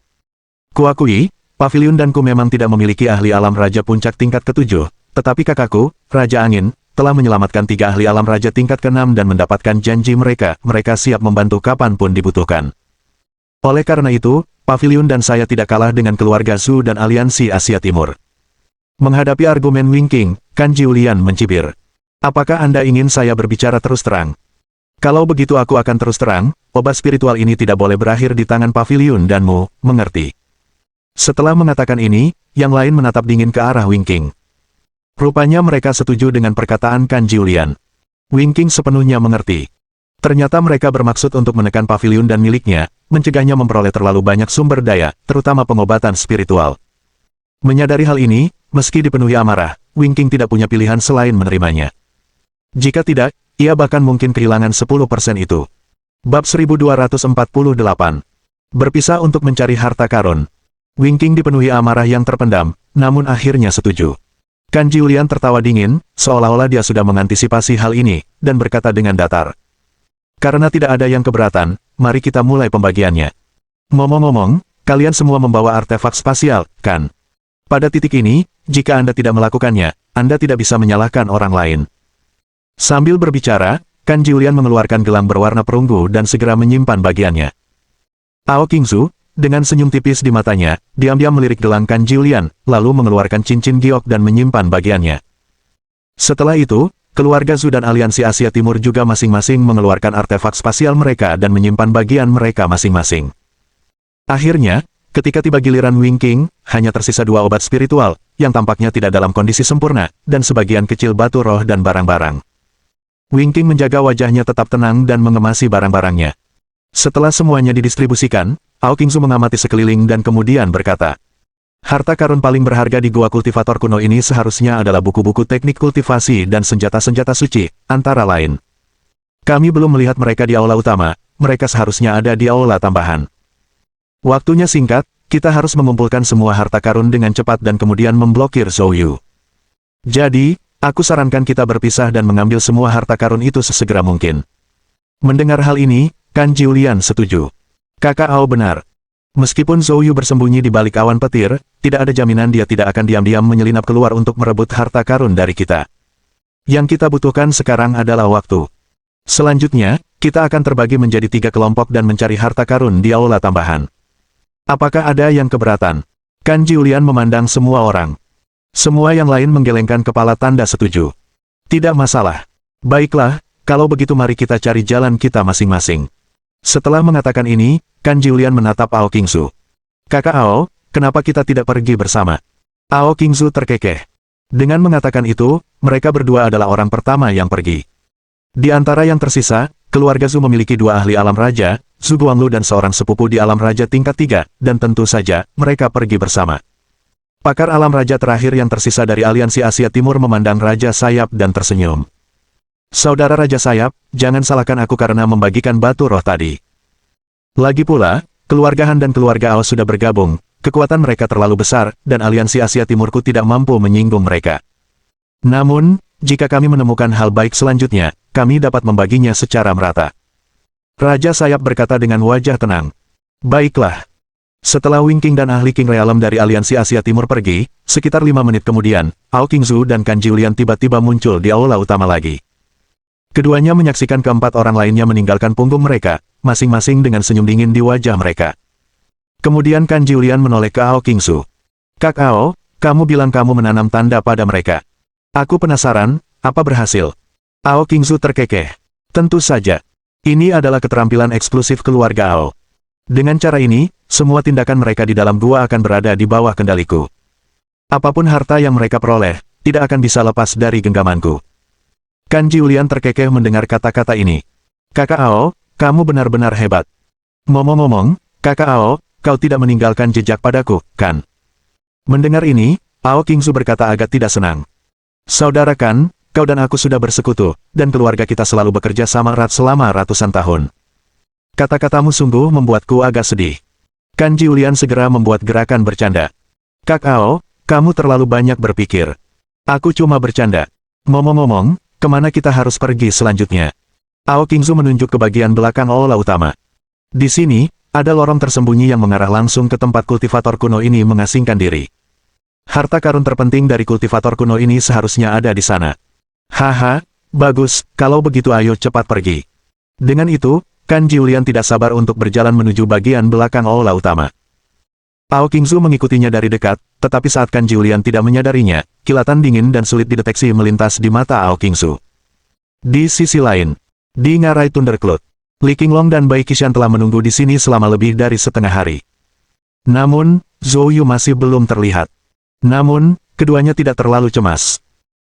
Kuakui, Paviliun dan Ku memang tidak memiliki ahli alam raja puncak tingkat ke-7, tetapi kakakku, Raja Angin, telah menyelamatkan 3 ahli alam raja tingkat ke-6 dan mendapatkan janji mereka siap membantu kapanpun dibutuhkan. Oleh karena itu, Paviliun dan saya tidak kalah dengan keluarga Zhu dan Aliansi Asia Timur. Menghadapi argumen Winking, Kan Julian mencibir. Apakah Anda ingin saya berbicara terus terang? Kalau begitu aku akan terus terang, obat spiritual ini tidak boleh berakhir di tangan Paviliun dan Mu, mengerti? Setelah mengatakan ini, yang lain menatap dingin ke arah Winking. Rupanya mereka setuju dengan perkataan Kan Julian. Winking sepenuhnya mengerti. Ternyata mereka bermaksud untuk menekan Paviliun dan miliknya, mencegahnya memperoleh terlalu banyak sumber daya, terutama pengobatan spiritual. Menyadari hal ini, meski dipenuhi amarah, Winking tidak punya pilihan selain menerimanya. Jika tidak, ia bahkan mungkin kehilangan 10% itu. Bab 1248. Berpisah untuk mencari harta karun. Winking dipenuhi amarah yang terpendam, namun akhirnya setuju. Kan Julian tertawa dingin, seolah-olah dia sudah mengantisipasi hal ini, dan berkata dengan datar. Karena tidak ada yang keberatan, mari kita mulai pembagiannya. Ngomong-ngomong, kalian semua membawa artefak spasial, kan? Pada titik ini, jika Anda tidak melakukannya, Anda tidak bisa menyalahkan orang lain. Sambil berbicara, Kan Julian mengeluarkan gelang berwarna perunggu dan segera menyimpan bagiannya. Ao Qingzu, dengan senyum tipis di matanya, diam-diam melirik gelang Kan Julian, lalu mengeluarkan cincin giok dan menyimpan bagiannya. Setelah itu, keluarga Zhu dan Aliansi Asia Timur juga masing-masing mengeluarkan artefak spasial mereka dan menyimpan bagian mereka masing-masing. Akhirnya, ketika tiba giliran Winking, hanya tersisa 2 obat spiritual, yang tampaknya tidak dalam kondisi sempurna, dan sebagian kecil batu roh dan barang-barang. Winking menjaga wajahnya tetap tenang dan mengemasi barang-barangnya. Setelah semuanya didistribusikan, Ao Qingzu mengamati sekeliling dan kemudian berkata, harta karun paling berharga di gua kultivator kuno ini seharusnya adalah buku-buku teknik kultivasi dan senjata-senjata suci, antara lain. Kami belum melihat mereka di aula utama, mereka seharusnya ada di aula tambahan. Waktunya singkat, kita harus mengumpulkan semua harta karun dengan cepat dan kemudian memblokir Zhou Yu. Jadi, aku sarankan kita berpisah dan mengambil semua harta karun itu sesegera mungkin. Mendengar hal ini, Kan Julian setuju. Kakak Ao benar. Meskipun Zhou Yu bersembunyi di balik awan petir, tidak ada jaminan dia tidak akan diam-diam menyelinap keluar untuk merebut harta karun dari kita. Yang kita butuhkan sekarang adalah waktu. Selanjutnya, kita akan terbagi menjadi 3 kelompok dan mencari harta karun di aula tambahan. Apakah ada yang keberatan? Kan Julian memandang semua orang. Semua yang lain menggelengkan kepala tanda setuju. Tidak masalah. Baiklah, kalau begitu mari kita cari jalan kita masing-masing. Setelah mengatakan ini, Kan Julian menatap Ao Qingzu. Kakak Ao, kenapa kita tidak pergi bersama? Ao Qingzu terkekeh. Dengan mengatakan itu, mereka berdua adalah orang pertama yang pergi. Di antara yang tersisa, keluarga Zhu memiliki 2 ahli alam raja, Zhu Guanglu dan seorang sepupu di alam raja tingkat 3, dan tentu saja, mereka pergi bersama. Pakar alam raja terakhir yang tersisa dari Aliansi Asia Timur memandang Raja Sayap dan tersenyum. Saudara Raja Sayap, jangan salahkan aku karena membagikan batu roh tadi. Lagi pula, keluarga Han dan keluarga Ao sudah bergabung, kekuatan mereka terlalu besar, dan Aliansi Asia Timurku tidak mampu menyinggung mereka. Namun, jika kami menemukan hal baik selanjutnya, kami dapat membaginya secara merata. Raja Sayap berkata dengan wajah tenang. Baiklah. Setelah Winking dan ahli King Realm dari Aliansi Asia Timur pergi, sekitar 5 menit kemudian, Ao Qingzu dan Kan Julian tiba-tiba muncul di aula utama lagi. Keduanya menyaksikan keempat orang lainnya meninggalkan punggung mereka, masing-masing dengan senyum dingin di wajah mereka. Kemudian Kan Julian menoleh ke Ao Qingsu. Kak Ao, kamu bilang kamu menanam tanda pada mereka. Aku penasaran, apa berhasil? Ao Qingsu terkekeh. Tentu saja. Ini adalah keterampilan eksklusif keluarga Ao. Dengan cara ini, semua tindakan mereka di dalam gua akan berada di bawah kendaliku. Apapun harta yang mereka peroleh, tidak akan bisa lepas dari genggamanku. Kan Julian terkekeh mendengar kata-kata ini. Kakak Ao, kamu benar-benar hebat. Ngomong-ngomong, Kakak Ao, kau tidak meninggalkan jejak padaku, kan? Mendengar ini, Ao Qingsu berkata agak tidak senang. Saudara Kan, kau dan aku sudah bersekutu, dan keluarga kita selalu bekerja sama erat selama ratusan tahun. Kata-katamu sungguh membuatku agak sedih. Kan Julian segera membuat gerakan bercanda. Kak Ao, kamu terlalu banyak berpikir. Aku cuma bercanda. Ngomong-ngomong, kemana kita harus pergi selanjutnya? Ao Qingsu menunjuk ke bagian belakang aula utama. Di sini, ada lorong tersembunyi yang mengarah langsung ke tempat kultivator kuno ini mengasingkan diri. Harta karun terpenting dari kultivator kuno ini seharusnya ada di sana. Haha, bagus, kalau begitu ayo cepat pergi. Dengan itu, Kan Julian tidak sabar untuk berjalan menuju bagian belakang aula utama. Ao Qingsu mengikutinya dari dekat, tetapi saat Kan Julian tidak menyadarinya, kilatan dingin dan sulit dideteksi melintas di mata Ao Qingsu. Di sisi lain, di ngarai Thundercloud, Li Qinglong dan Bai Qishan telah menunggu di sini selama lebih dari setengah hari. Namun, Zhou Yu masih belum terlihat. Namun, keduanya tidak terlalu cemas.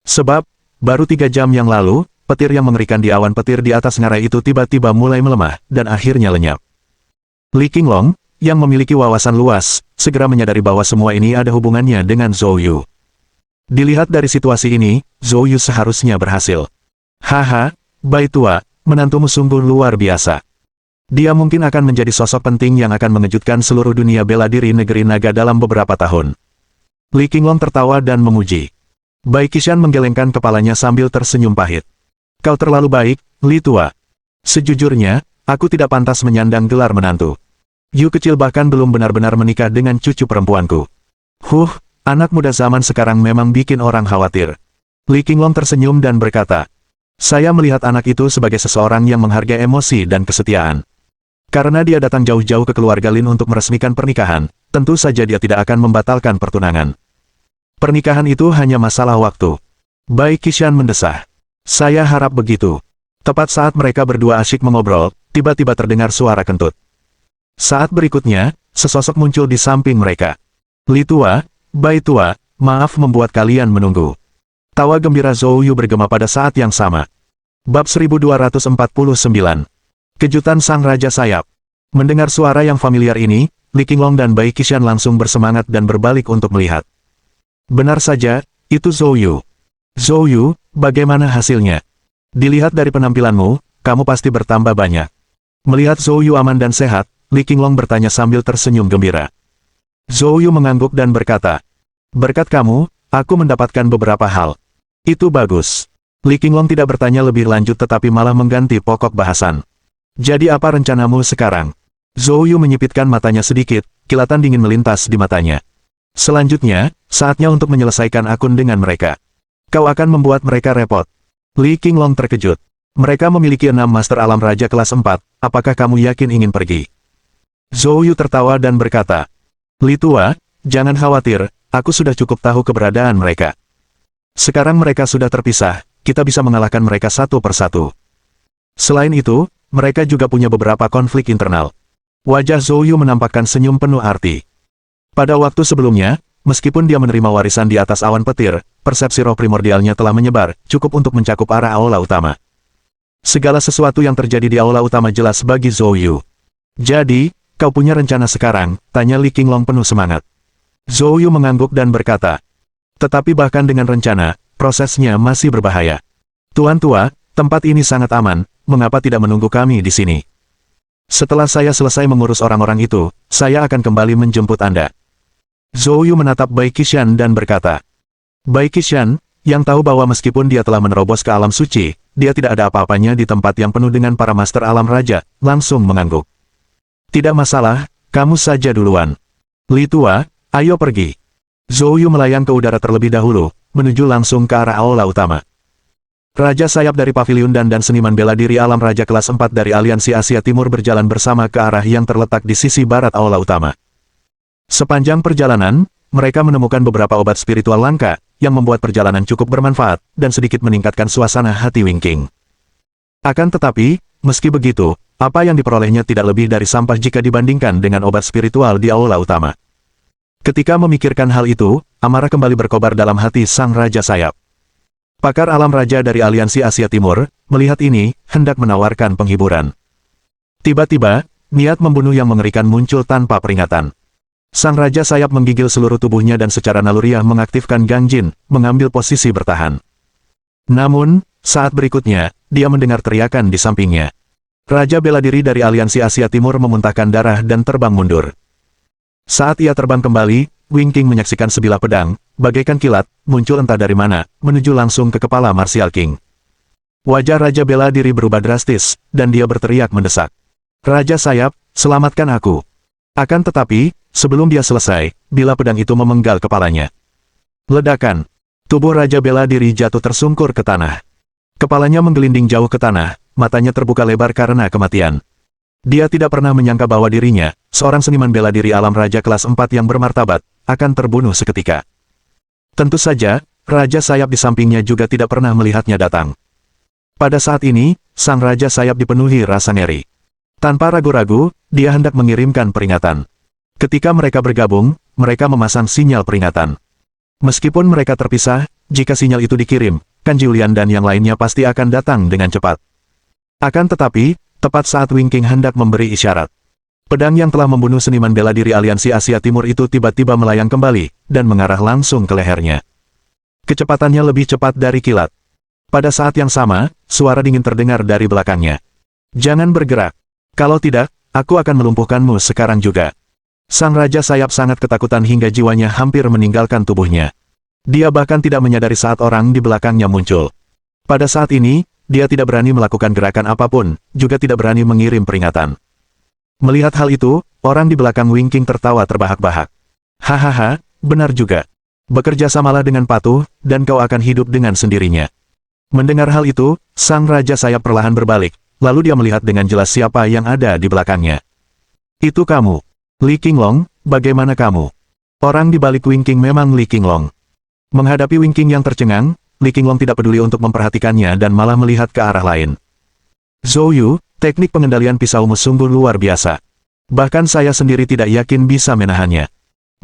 Sebab, baru 3 jam yang lalu, petir yang mengerikan di awan petir di atas ngarai itu tiba-tiba mulai melemah, dan akhirnya lenyap. Li Qinglong, yang memiliki wawasan luas, segera menyadari bahwa semua ini ada hubungannya dengan Zhou Yu. Dilihat dari situasi ini, Zhou Yu seharusnya berhasil. Haha, Bai Tua, menantumu sungguh luar biasa. Dia mungkin akan menjadi sosok penting yang akan mengejutkan seluruh dunia bela diri negeri naga dalam beberapa tahun. Li Qinglong tertawa dan memuji. Bai Qishan menggelengkan kepalanya sambil tersenyum pahit. Kau terlalu baik, Li Tua. Sejujurnya, aku tidak pantas menyandang gelar menantu. Yu kecil bahkan belum benar-benar menikah dengan cucu perempuanku. Anak muda zaman sekarang memang bikin orang khawatir. Li Qinglong tersenyum dan berkata, saya melihat anak itu sebagai seseorang yang menghargai emosi dan kesetiaan. Karena dia datang jauh-jauh ke keluarga Lin untuk meresmikan pernikahan, tentu saja dia tidak akan membatalkan pertunangan. Pernikahan itu hanya masalah waktu. Bai Qishan mendesah. Saya harap begitu. Tepat saat mereka berdua asyik mengobrol, tiba-tiba terdengar suara kentut. Saat berikutnya, sesosok muncul di samping mereka. Li Tua, Bai Tua, maaf membuat kalian menunggu. Tawa gembira Zhou Yu bergema pada saat yang sama. Bab 1249. Kejutan Sang Raja Sayap. Mendengar suara yang familiar ini, Li Qinglong dan Bai Qishan langsung bersemangat dan berbalik untuk melihat. Benar saja, itu Zhou Yu. Zhou Yu, bagaimana hasilnya? Dilihat dari penampilanmu, kamu pasti bertambah banyak. Melihat Zhou Yu aman dan sehat, Li Qinglong bertanya sambil tersenyum gembira. Zhou Yu mengangguk dan berkata, berkat kamu, aku mendapatkan beberapa hal. Itu bagus. Li Qinglong tidak bertanya lebih lanjut tetapi malah mengganti pokok bahasan. Jadi apa rencanamu sekarang? Zhou Yu menyipitkan matanya sedikit, kilatan dingin melintas di matanya. Selanjutnya, saatnya untuk menyelesaikan akun dengan mereka. Kau akan membuat mereka repot. Li Qinglong terkejut. Mereka memiliki 6 Master Alam Raja kelas 4, apakah kamu yakin ingin pergi? Zhou Yu tertawa dan berkata, Li Tua, jangan khawatir, aku sudah cukup tahu keberadaan mereka. Sekarang mereka sudah terpisah, kita bisa mengalahkan mereka satu persatu. Selain itu, mereka juga punya beberapa konflik internal. Wajah Zhou Yu menampakkan senyum penuh arti. Pada waktu sebelumnya, meskipun dia menerima warisan di atas awan petir, persepsi roh primordialnya telah menyebar, cukup untuk mencakup arah aula utama. Segala sesuatu yang terjadi di aula utama jelas bagi Zhou Yu. Jadi, kau punya rencana sekarang? Tanya Li Qinglong penuh semangat. Zhou Yu mengangguk dan berkata, tetapi bahkan dengan rencana, prosesnya masih berbahaya. Tuan Tua, tempat ini sangat aman, mengapa tidak menunggu kami di sini? Setelah saya selesai mengurus orang-orang itu, saya akan kembali menjemput Anda. Zhou Yu menatap Bai Qishan dan berkata, Bai Qishan, yang tahu bahwa meskipun dia telah menerobos ke alam suci, dia tidak ada apa-apanya di tempat yang penuh dengan para Master Alam Raja, langsung mengangguk. Tidak masalah, kamu saja duluan. Li Tua, ayo pergi. Zhou Yu melayang ke udara terlebih dahulu, menuju langsung ke arah aula utama. Raja Sayap dari Paviliun dan seniman bela diri alam Raja kelas 4 dari Aliansi Asia Timur berjalan bersama ke arah yang terletak di sisi barat aula utama. Sepanjang perjalanan, mereka menemukan beberapa obat spiritual langka, yang membuat perjalanan cukup bermanfaat, dan sedikit meningkatkan suasana hati Wingking. Akan tetapi, meski begitu, apa yang diperolehnya tidak lebih dari sampah jika dibandingkan dengan obat spiritual di aula utama. Ketika memikirkan hal itu, amarah kembali berkobar dalam hati sang Raja Sayap. Pakar alam raja dari Aliansi Asia Timur, melihat ini, hendak menawarkan penghiburan. Tiba-tiba, niat membunuh yang mengerikan muncul tanpa peringatan. Sang Raja Sayap menggigil seluruh tubuhnya dan secara naluriah mengaktifkan Gangjin, mengambil posisi bertahan. Namun, saat berikutnya, dia mendengar teriakan di sampingnya. Raja bela diri dari Aliansi Asia Timur memuntahkan darah dan terbang mundur. Saat ia terbang kembali, Wingking menyaksikan sebilah pedang, bagaikan kilat, muncul entah dari mana, menuju langsung ke kepala Martial King. Wajah Raja bela diri berubah drastis, dan dia berteriak mendesak. Raja Sayap, selamatkan aku. Akan tetapi, sebelum dia selesai, bilah pedang itu memenggal kepalanya. Ledakan. Tubuh Raja bela diri jatuh tersungkur ke tanah. Kepalanya menggelinding jauh ke tanah, matanya terbuka lebar karena kematian. Dia tidak pernah menyangka bahwa dirinya, seorang seniman bela diri alam Raja kelas 4 yang bermartabat, akan terbunuh seketika. Tentu saja, Raja Sayap di sampingnya juga tidak pernah melihatnya datang. Pada saat ini, sang Raja Sayap dipenuhi rasa ngeri. Tanpa ragu-ragu, dia hendak mengirimkan peringatan. Ketika mereka bergabung, mereka memasang sinyal peringatan. Meskipun mereka terpisah, jika sinyal itu dikirim, Kan Julian dan yang lainnya pasti akan datang dengan cepat. Akan tetapi, tepat saat Wingking hendak memberi isyarat, pedang yang telah membunuh seniman bela diri Aliansi Asia Timur itu tiba-tiba melayang kembali, dan mengarah langsung ke lehernya. Kecepatannya lebih cepat dari kilat. Pada saat yang sama, suara dingin terdengar dari belakangnya. Jangan bergerak. Kalau tidak, aku akan melumpuhkanmu sekarang juga. Sang Raja Sayap sangat ketakutan hingga jiwanya hampir meninggalkan tubuhnya. Dia bahkan tidak menyadari saat orang di belakangnya muncul. Pada saat ini, dia tidak berani melakukan gerakan apapun, juga tidak berani mengirim peringatan. Melihat hal itu, orang di belakang Wingking tertawa terbahak-bahak. Hahaha, benar juga. Bekerja samalah dengan patuh, dan kau akan hidup dengan sendirinya. Mendengar hal itu, sang Raja Sayap perlahan berbalik, lalu dia melihat dengan jelas siapa yang ada di belakangnya. Itu kamu. Li Qinglong, bagaimana kamu? Orang di balik Wingking memang Li Qinglong. Menghadapi Wingking yang tercengang, Li Qinglong tidak peduli untuk memperhatikannya dan malah melihat ke arah lain. Zhou Yu, teknik pengendalian pisaumu sungguh luar biasa. Bahkan saya sendiri tidak yakin bisa menahannya.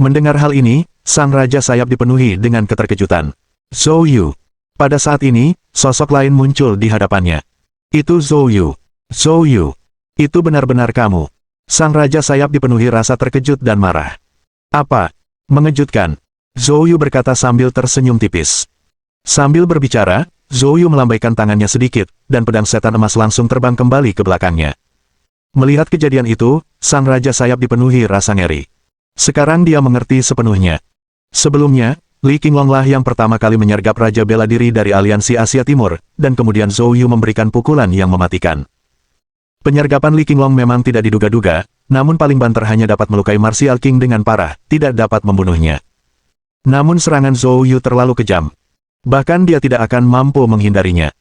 Mendengar hal ini, sang Raja Sayap dipenuhi dengan keterkejutan. Zhou Yu. Pada saat ini, sosok lain muncul di hadapannya. Itu Zhou Yu. Zhou Yu. Itu benar-benar kamu. Sang Raja Sayap dipenuhi rasa terkejut dan marah. Apa? Mengejutkan. Zhou Yu berkata sambil tersenyum tipis. Sambil berbicara, Zhou Yu melambaikan tangannya sedikit, dan pedang setan emas langsung terbang kembali ke belakangnya. Melihat kejadian itu, sang Raja Sayap dipenuhi rasa ngeri. Sekarang dia mengerti sepenuhnya. Sebelumnya, Li Qinglong lah yang pertama kali menyergap Raja bela diri dari Aliansi Asia Timur, dan kemudian Zhou Yu memberikan pukulan yang mematikan. Penyergapan Li Qinglong memang tidak diduga-duga, namun paling banter hanya dapat melukai Martial King dengan parah, tidak dapat membunuhnya. Namun serangan Zhou Yu terlalu kejam. Bahkan dia tidak akan mampu menghindarinya.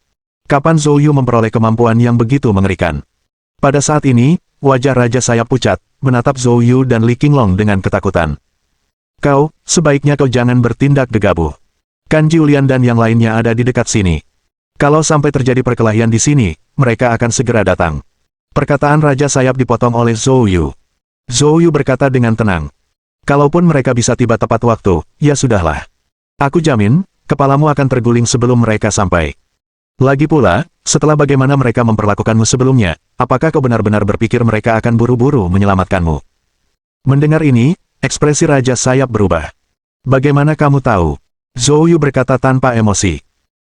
Kapan Zhou Yu memperoleh kemampuan yang begitu mengerikan? Pada saat ini, wajah Raja Sayap pucat, menatap Zhou Yu dan Li Qinglong dengan ketakutan. Kau, sebaiknya kau jangan bertindak gegabah. Kan Julian dan yang lainnya ada di dekat sini. Kalau sampai terjadi perkelahian di sini, mereka akan segera datang. Perkataan Raja Sayap dipotong oleh Zhou Yu. Zhou Yu berkata dengan tenang. Kalaupun mereka bisa tiba tepat waktu, ya sudahlah. Aku jamin, kepalamu akan terguling sebelum mereka sampai. Lagi pula, setelah bagaimana mereka memperlakukanmu sebelumnya, apakah kau benar-benar berpikir mereka akan buru-buru menyelamatkanmu? Mendengar ini, ekspresi Raja Sayap berubah. Bagaimana kamu tahu? Zhou Yu berkata tanpa emosi.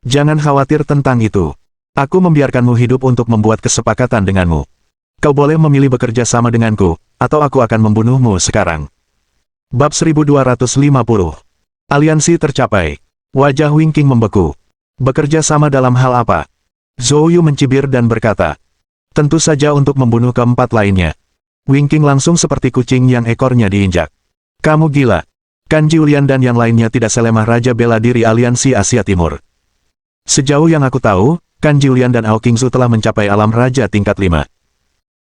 Jangan khawatir tentang itu. Aku membiarkanmu hidup untuk membuat kesepakatan denganmu. Kau boleh memilih bekerja sama denganku, atau aku akan membunuhmu sekarang. Bab 1250. Aliansi tercapai. Wajah Wingking membeku. Bekerja sama dalam hal apa? Zhou Yu mencibir dan berkata. Tentu saja untuk membunuh keempat lainnya. Wingking langsung seperti kucing yang ekornya diinjak. Kamu gila. Kan Julian dan yang lainnya tidak selemah Raja bela diri Aliansi Asia Timur. Sejauh yang aku tahu, Kan Julian dan Ao Qingzu telah mencapai alam raja tingkat 5.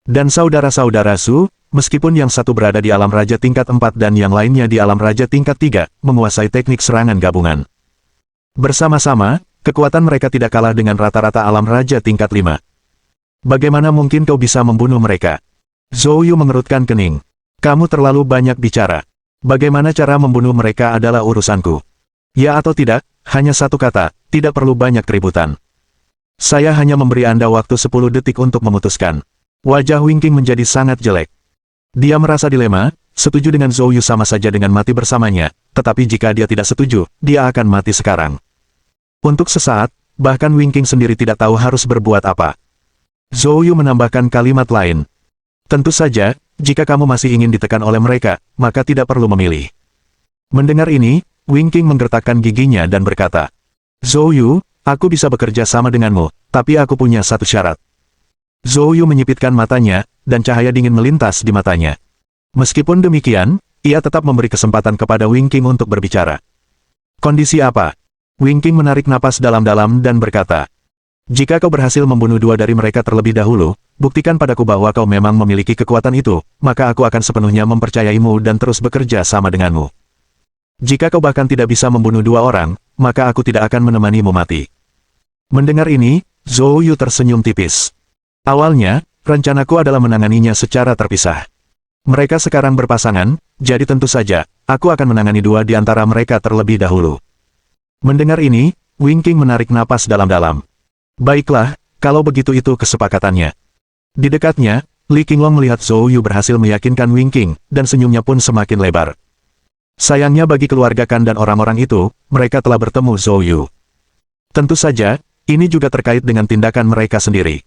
Dan saudara-saudara Su, meskipun yang satu berada di alam raja tingkat 4 dan yang lainnya di alam raja tingkat 3, menguasai teknik serangan gabungan. Bersama-sama, kekuatan mereka tidak kalah dengan rata-rata alam raja tingkat 5. Bagaimana mungkin kau bisa membunuh mereka? Zhou Yu mengerutkan kening. Kamu terlalu banyak bicara. Bagaimana cara membunuh mereka adalah urusanku. Ya atau tidak, hanya satu kata, tidak perlu banyak keributan. Saya hanya memberi Anda waktu 10 detik untuk memutuskan. Wajah Wing Qing menjadi sangat jelek. Dia merasa dilema, setuju dengan Zhou Yu sama saja dengan mati bersamanya, tetapi jika dia tidak setuju, dia akan mati sekarang. Untuk sesaat, bahkan Wing Qing sendiri tidak tahu harus berbuat apa. Zhou Yu menambahkan kalimat lain. Tentu saja, jika kamu masih ingin ditekan oleh mereka, maka tidak perlu memilih. Mendengar ini, Wing Qing menggertakkan giginya dan berkata, Zhou Yu, aku bisa bekerja sama denganmu, tapi aku punya satu syarat. Zhou Yu menyipitkan matanya, dan cahaya dingin melintas di matanya. Meskipun demikian, ia tetap memberi kesempatan kepada Wing Qing untuk berbicara. Kondisi apa? Wing Qing menarik napas dalam-dalam dan berkata, jika kau berhasil membunuh 2 dari mereka terlebih dahulu, buktikan padaku bahwa kau memang memiliki kekuatan itu, maka aku akan sepenuhnya mempercayaimu dan terus bekerja sama denganmu. Jika kau bahkan tidak bisa membunuh 2 orang, maka aku tidak akan menemanimu mati. Mendengar ini, Zhou Yu tersenyum tipis. Awalnya, rencanaku adalah menanganinya secara terpisah. Mereka sekarang berpasangan, jadi tentu saja, aku akan menangani 2 di antara mereka terlebih dahulu. Mendengar ini, Wing Qing menarik napas dalam-dalam. Baiklah, kalau begitu itu kesepakatannya. Di dekatnya, Li Qinglong melihat Zhou Yu berhasil meyakinkan Wing Qing, dan senyumnya pun semakin lebar. Sayangnya bagi keluarga Kan dan orang-orang itu, mereka telah bertemu Zhou Yu. Tentu saja, ini juga terkait dengan tindakan mereka sendiri.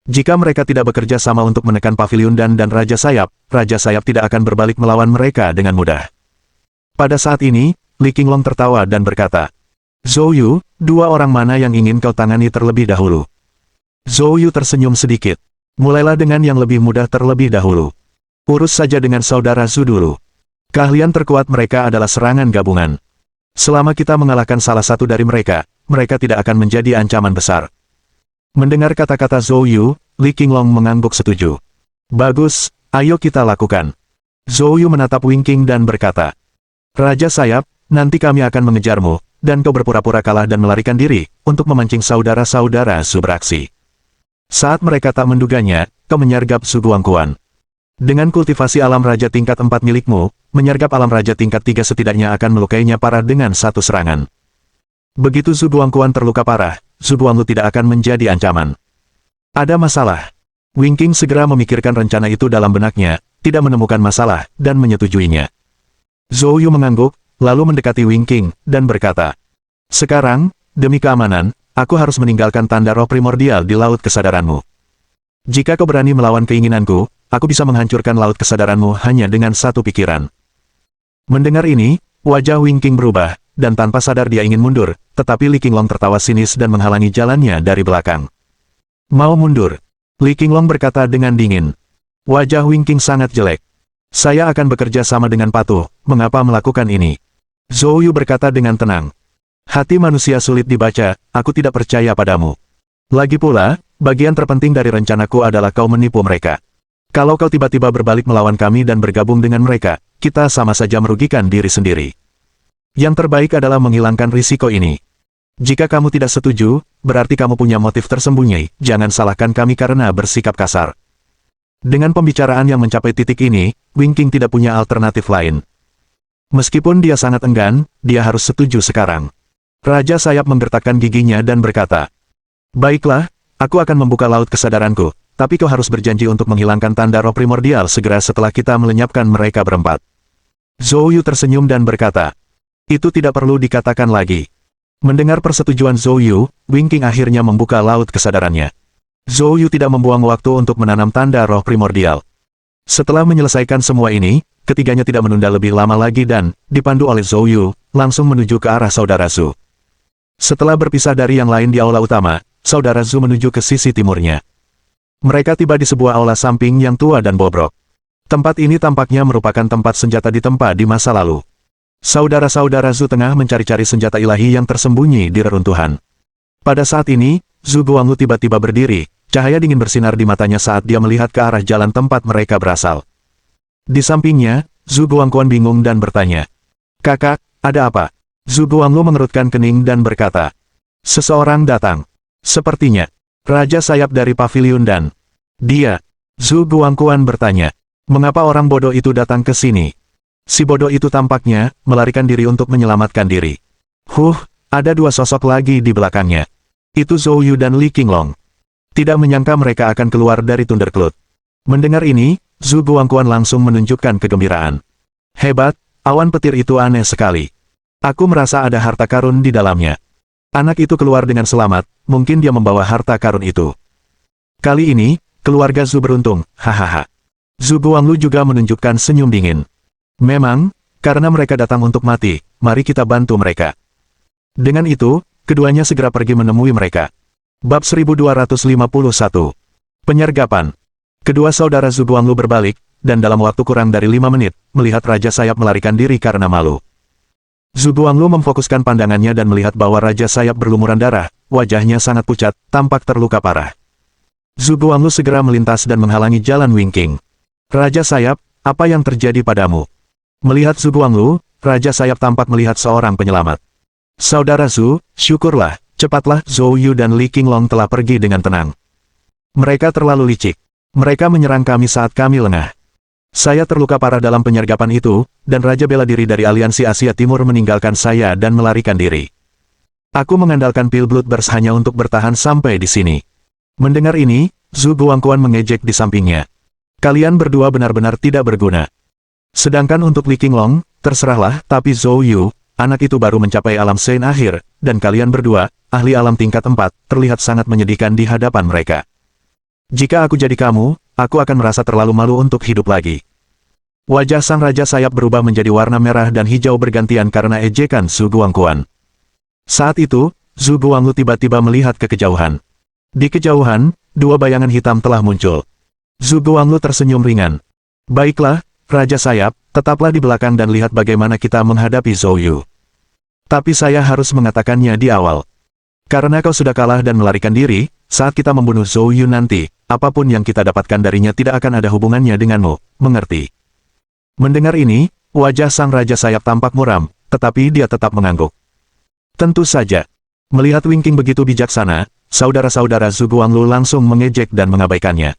Jika mereka tidak bekerja sama untuk menekan Pavilion dan Raja Sayap tidak akan berbalik melawan mereka dengan mudah. Pada saat ini, Li Qinglong tertawa dan berkata, Zhou Yu, 2 orang mana yang ingin kau tangani terlebih dahulu? Zhou Yu tersenyum sedikit. Mulailah dengan yang lebih mudah terlebih dahulu. Urus saja dengan saudara Zhu dulu. Keahlian terkuat mereka adalah serangan gabungan. Selama kita mengalahkan salah satu dari mereka, mereka tidak akan menjadi ancaman besar. Mendengar kata-kata Zhou Yu, Li Qinglong mengangguk setuju. Bagus, ayo kita lakukan. Zhou Yu menatap Wing Qing dan berkata, Raja Sayap, nanti kami akan mengejarmu, dan kau berpura-pura kalah dan melarikan diri, untuk memancing saudara-saudara Zhu beraksi. Saat mereka tak menduganya, kau menyergap Zhu Guangquan. Dengan kultivasi alam raja tingkat 4 milikmu, menyergap alam raja tingkat 3 setidaknya akan melukainya parah dengan satu serangan. Begitu Zhu Guangquan terluka parah, Zhu Guanglu tidak akan menjadi ancaman. Ada masalah. Wing Qing segera memikirkan rencana itu dalam benaknya, tidak menemukan masalah, dan menyetujuinya. Zhou Yu mengangguk, lalu mendekati Wing Qing, dan berkata, sekarang, demi keamanan, aku harus meninggalkan tanda roh primordial di laut kesadaranmu. Jika kau berani melawan keinginanku, aku bisa menghancurkan laut kesadaranmu hanya dengan satu pikiran. Mendengar ini, wajah Wing Qing berubah, dan tanpa sadar dia ingin mundur, tetapi Li Qinglong tertawa sinis dan menghalangi jalannya dari belakang. Mau mundur? Li Qinglong berkata dengan dingin. Wajah Wing Qing sangat jelek. Saya akan bekerja sama dengan patuh, mengapa melakukan ini? Zhou Yu berkata dengan tenang. Hati manusia sulit dibaca, aku tidak percaya padamu. Lagi pula, bagian terpenting dari rencanaku adalah kau menipu mereka. Kalau kau tiba-tiba berbalik melawan kami dan bergabung dengan mereka, kita sama saja merugikan diri sendiri. Yang terbaik adalah menghilangkan risiko ini. Jika kamu tidak setuju, berarti kamu punya motif tersembunyi, jangan salahkan kami karena bersikap kasar. Dengan pembicaraan yang mencapai titik ini, Wing Qing tidak punya alternatif lain. Meskipun dia sangat enggan, dia harus setuju sekarang. Raja Sayap menggertakkan giginya dan berkata, baiklah, aku akan membuka laut kesadaranku, tapi kau harus berjanji untuk menghilangkan tanda roh primordial segera setelah kita melenyapkan mereka berempat. Zhou Yu tersenyum dan berkata, itu tidak perlu dikatakan lagi. Mendengar persetujuan Zhou Yu, Wing Qing akhirnya membuka laut kesadarannya. Zhou Yu tidak membuang waktu untuk menanam tanda roh primordial. Setelah menyelesaikan semua ini, ketiganya tidak menunda lebih lama lagi dan, dipandu oleh Zhou Yu, langsung menuju ke arah saudara Zhu. Setelah berpisah dari yang lain di aula utama, saudara Zhu menuju ke sisi timurnya. Mereka tiba di sebuah aula samping yang tua dan bobrok. Tempat ini tampaknya merupakan tempat senjata ditempa di masa lalu. Saudara-saudara Zhu tengah mencari-cari senjata ilahi yang tersembunyi di reruntuhan. Pada saat ini, Zhu Guanglu tiba-tiba berdiri, cahaya dingin bersinar di matanya saat dia melihat ke arah jalan tempat mereka berasal. Di sampingnya, Zhu Guangquan bingung dan bertanya, "Kakak, ada apa?" Zhu Guanglu mengerutkan kening dan berkata, "Seseorang datang. Sepertinya, Raja Sayap dari Paviliun dan..." "Dia?" Zhu Guangquan bertanya, "Mengapa orang bodoh itu datang ke sini?" Si bodoh itu tampaknya melarikan diri untuk menyelamatkan diri. Ada dua sosok lagi di belakangnya. Itu Zhou Yu dan Li Qinglong. Tidak menyangka mereka akan keluar dari Thundercloud. Mendengar ini, Zhu Guangquan langsung menunjukkan kegembiraan. "Hebat, awan petir itu aneh sekali. Aku merasa ada harta karun di dalamnya. Anak itu keluar dengan selamat, mungkin dia membawa harta karun itu. Kali ini, keluarga Zhu beruntung, hahaha." Zhu Guanglu juga menunjukkan senyum dingin. "Memang, karena mereka datang untuk mati, mari kita bantu mereka." Dengan itu, keduanya segera pergi menemui mereka. Bab 1251. Penyergapan. Kedua saudara Zhu Guanglu berbalik, dan dalam waktu kurang dari 5 menit, melihat Raja Sayap melarikan diri karena malu. Zhu Guanglu memfokuskan pandangannya dan melihat bahwa Raja Sayap berlumuran darah, wajahnya sangat pucat, tampak terluka parah. Zhu Guanglu segera melintas dan menghalangi jalan Wing King. "Raja Sayap, apa yang terjadi padamu?" Melihat Zhu Guanglu, Raja Sayap tampak melihat seorang penyelamat. "Saudara Zhu, syukurlah, cepatlah Zhou Yu dan Li Qinglong telah pergi dengan tenang. Mereka terlalu licik. Mereka menyerang kami saat kami lengah. Saya terluka parah dalam penyergapan itu, dan Raja Bela Diri dari Aliansi Asia Timur meninggalkan saya dan melarikan diri. Aku mengandalkan pil Bloodburst hanya untuk bertahan sampai di sini." Mendengar ini, Zhu Guangquan mengejek di sampingnya. "Kalian berdua benar-benar tidak berguna. Sedangkan untuk Li Qinglong, terserahlah, tapi Zhou Yu, anak itu baru mencapai alam Sein akhir, dan kalian berdua, ahli alam tingkat 4, terlihat sangat menyedihkan di hadapan mereka. Jika aku jadi kamu, aku akan merasa terlalu malu untuk hidup lagi." Wajah sang Raja Sayap berubah menjadi warna merah dan hijau bergantian karena ejekan Zhu Guangquan. Saat itu, Zhu Guanglu tiba-tiba melihat ke kejauhan. Di kejauhan, dua bayangan hitam telah muncul. Zhu Guanglu tersenyum ringan. "Baiklah, Raja Sayap, tetaplah di belakang dan lihat bagaimana kita menghadapi Zhou Yu. Tapi saya harus mengatakannya di awal. Karena kau sudah kalah dan melarikan diri, saat kita membunuh Zhou Yu nanti, apapun yang kita dapatkan darinya tidak akan ada hubungannya denganmu, mengerti?" Mendengar ini, wajah sang Raja Sayap tampak muram, tetapi dia tetap mengangguk. Tentu saja. Melihat Wing King begitu bijaksana, saudara-saudara Zhu Guanglu langsung mengejek dan mengabaikannya.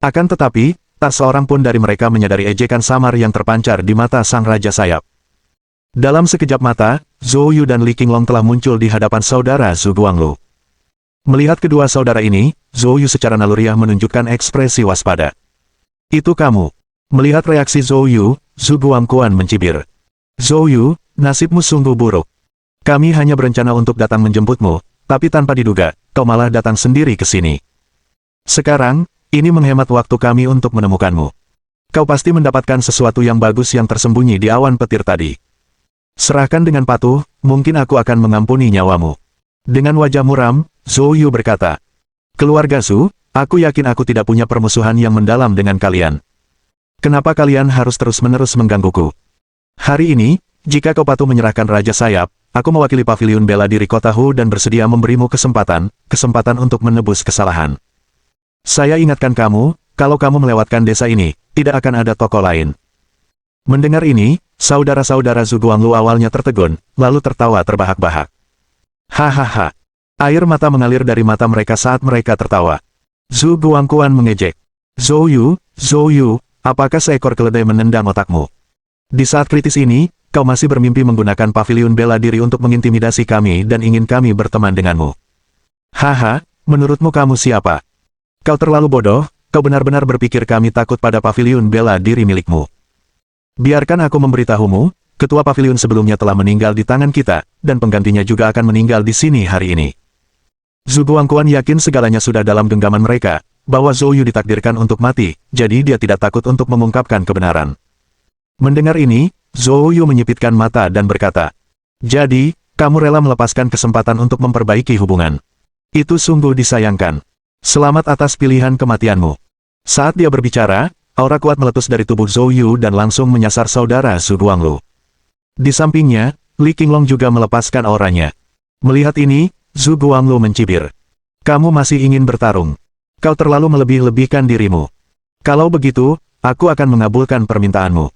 Akan tetapi, tak seorang pun dari mereka menyadari ejekan samar yang terpancar di mata sang Raja Sayap. Dalam sekejap mata, Zhou Yu dan Li Qinglong telah muncul di hadapan saudara Zhu Guanglu. Melihat kedua saudara ini, Zhou Yu secara naluriah menunjukkan ekspresi waspada. "Itu kamu." Melihat reaksi Zhou Yu, Zhu Guangquan mencibir. "Zhou Yu, nasibmu sungguh buruk. Kami hanya berencana untuk datang menjemputmu, tapi tanpa diduga, kau malah datang sendiri ke sini. Sekarang, ini menghemat waktu kami untuk menemukanmu. Kau pasti mendapatkan sesuatu yang bagus yang tersembunyi di awan petir tadi. Serahkan dengan patuh, mungkin aku akan mengampuni nyawamu." Dengan wajah muram, Zhou Yu berkata, "Keluarga Zhu, aku yakin aku tidak punya permusuhan yang mendalam dengan kalian. Kenapa kalian harus terus-menerus menggangguku? Hari ini, jika kau patuh menyerahkan Raja Sayap, aku mewakili Paviliun Bela Diri Kota Hu dan bersedia memberimu kesempatan untuk menebus kesalahan. Saya ingatkan kamu, kalau kamu melewatkan desa ini, tidak akan ada toko lain." Mendengar ini, saudara-saudara Zhu Guanglu awalnya tertegun, lalu tertawa terbahak-bahak. Hahaha. Air mata mengalir dari mata mereka saat mereka tertawa. Zhu Guangquan mengejek. Zhou Yu, apakah seekor keledai menendang otakmu? Di saat kritis ini, kau masih bermimpi menggunakan Paviliun Bela Diri untuk mengintimidasi kami dan ingin kami berteman denganmu. Haha, menurutmu kamu siapa? Kau terlalu bodoh, kau benar-benar berpikir kami takut pada Paviliun Bela Diri milikmu. Biarkan aku memberitahumu, ketua paviliun sebelumnya telah meninggal di tangan kita, dan penggantinya juga akan meninggal di sini hari ini. Zhu Guangquan yakin segalanya sudah dalam genggaman mereka, bahwa Zhou Yu ditakdirkan untuk mati, jadi dia tidak takut untuk mengungkapkan kebenaran. Mendengar ini, Zhou Yu menyipitkan mata dan berkata, "Jadi, kamu rela melepaskan kesempatan untuk memperbaiki hubungan. Itu sungguh disayangkan. Selamat atas pilihan kematianmu." Saat dia berbicara, aura kuat meletus dari tubuh Zhou Yu dan langsung menyasar saudara Zhu Guanglu. Di sampingnya, Li Qinglong juga melepaskan auranya. Melihat ini, Zhu Guanglu mencibir. Kamu masih ingin bertarung? Kau terlalu melebih-lebihkan dirimu. Kalau begitu, aku akan mengabulkan permintaanmu.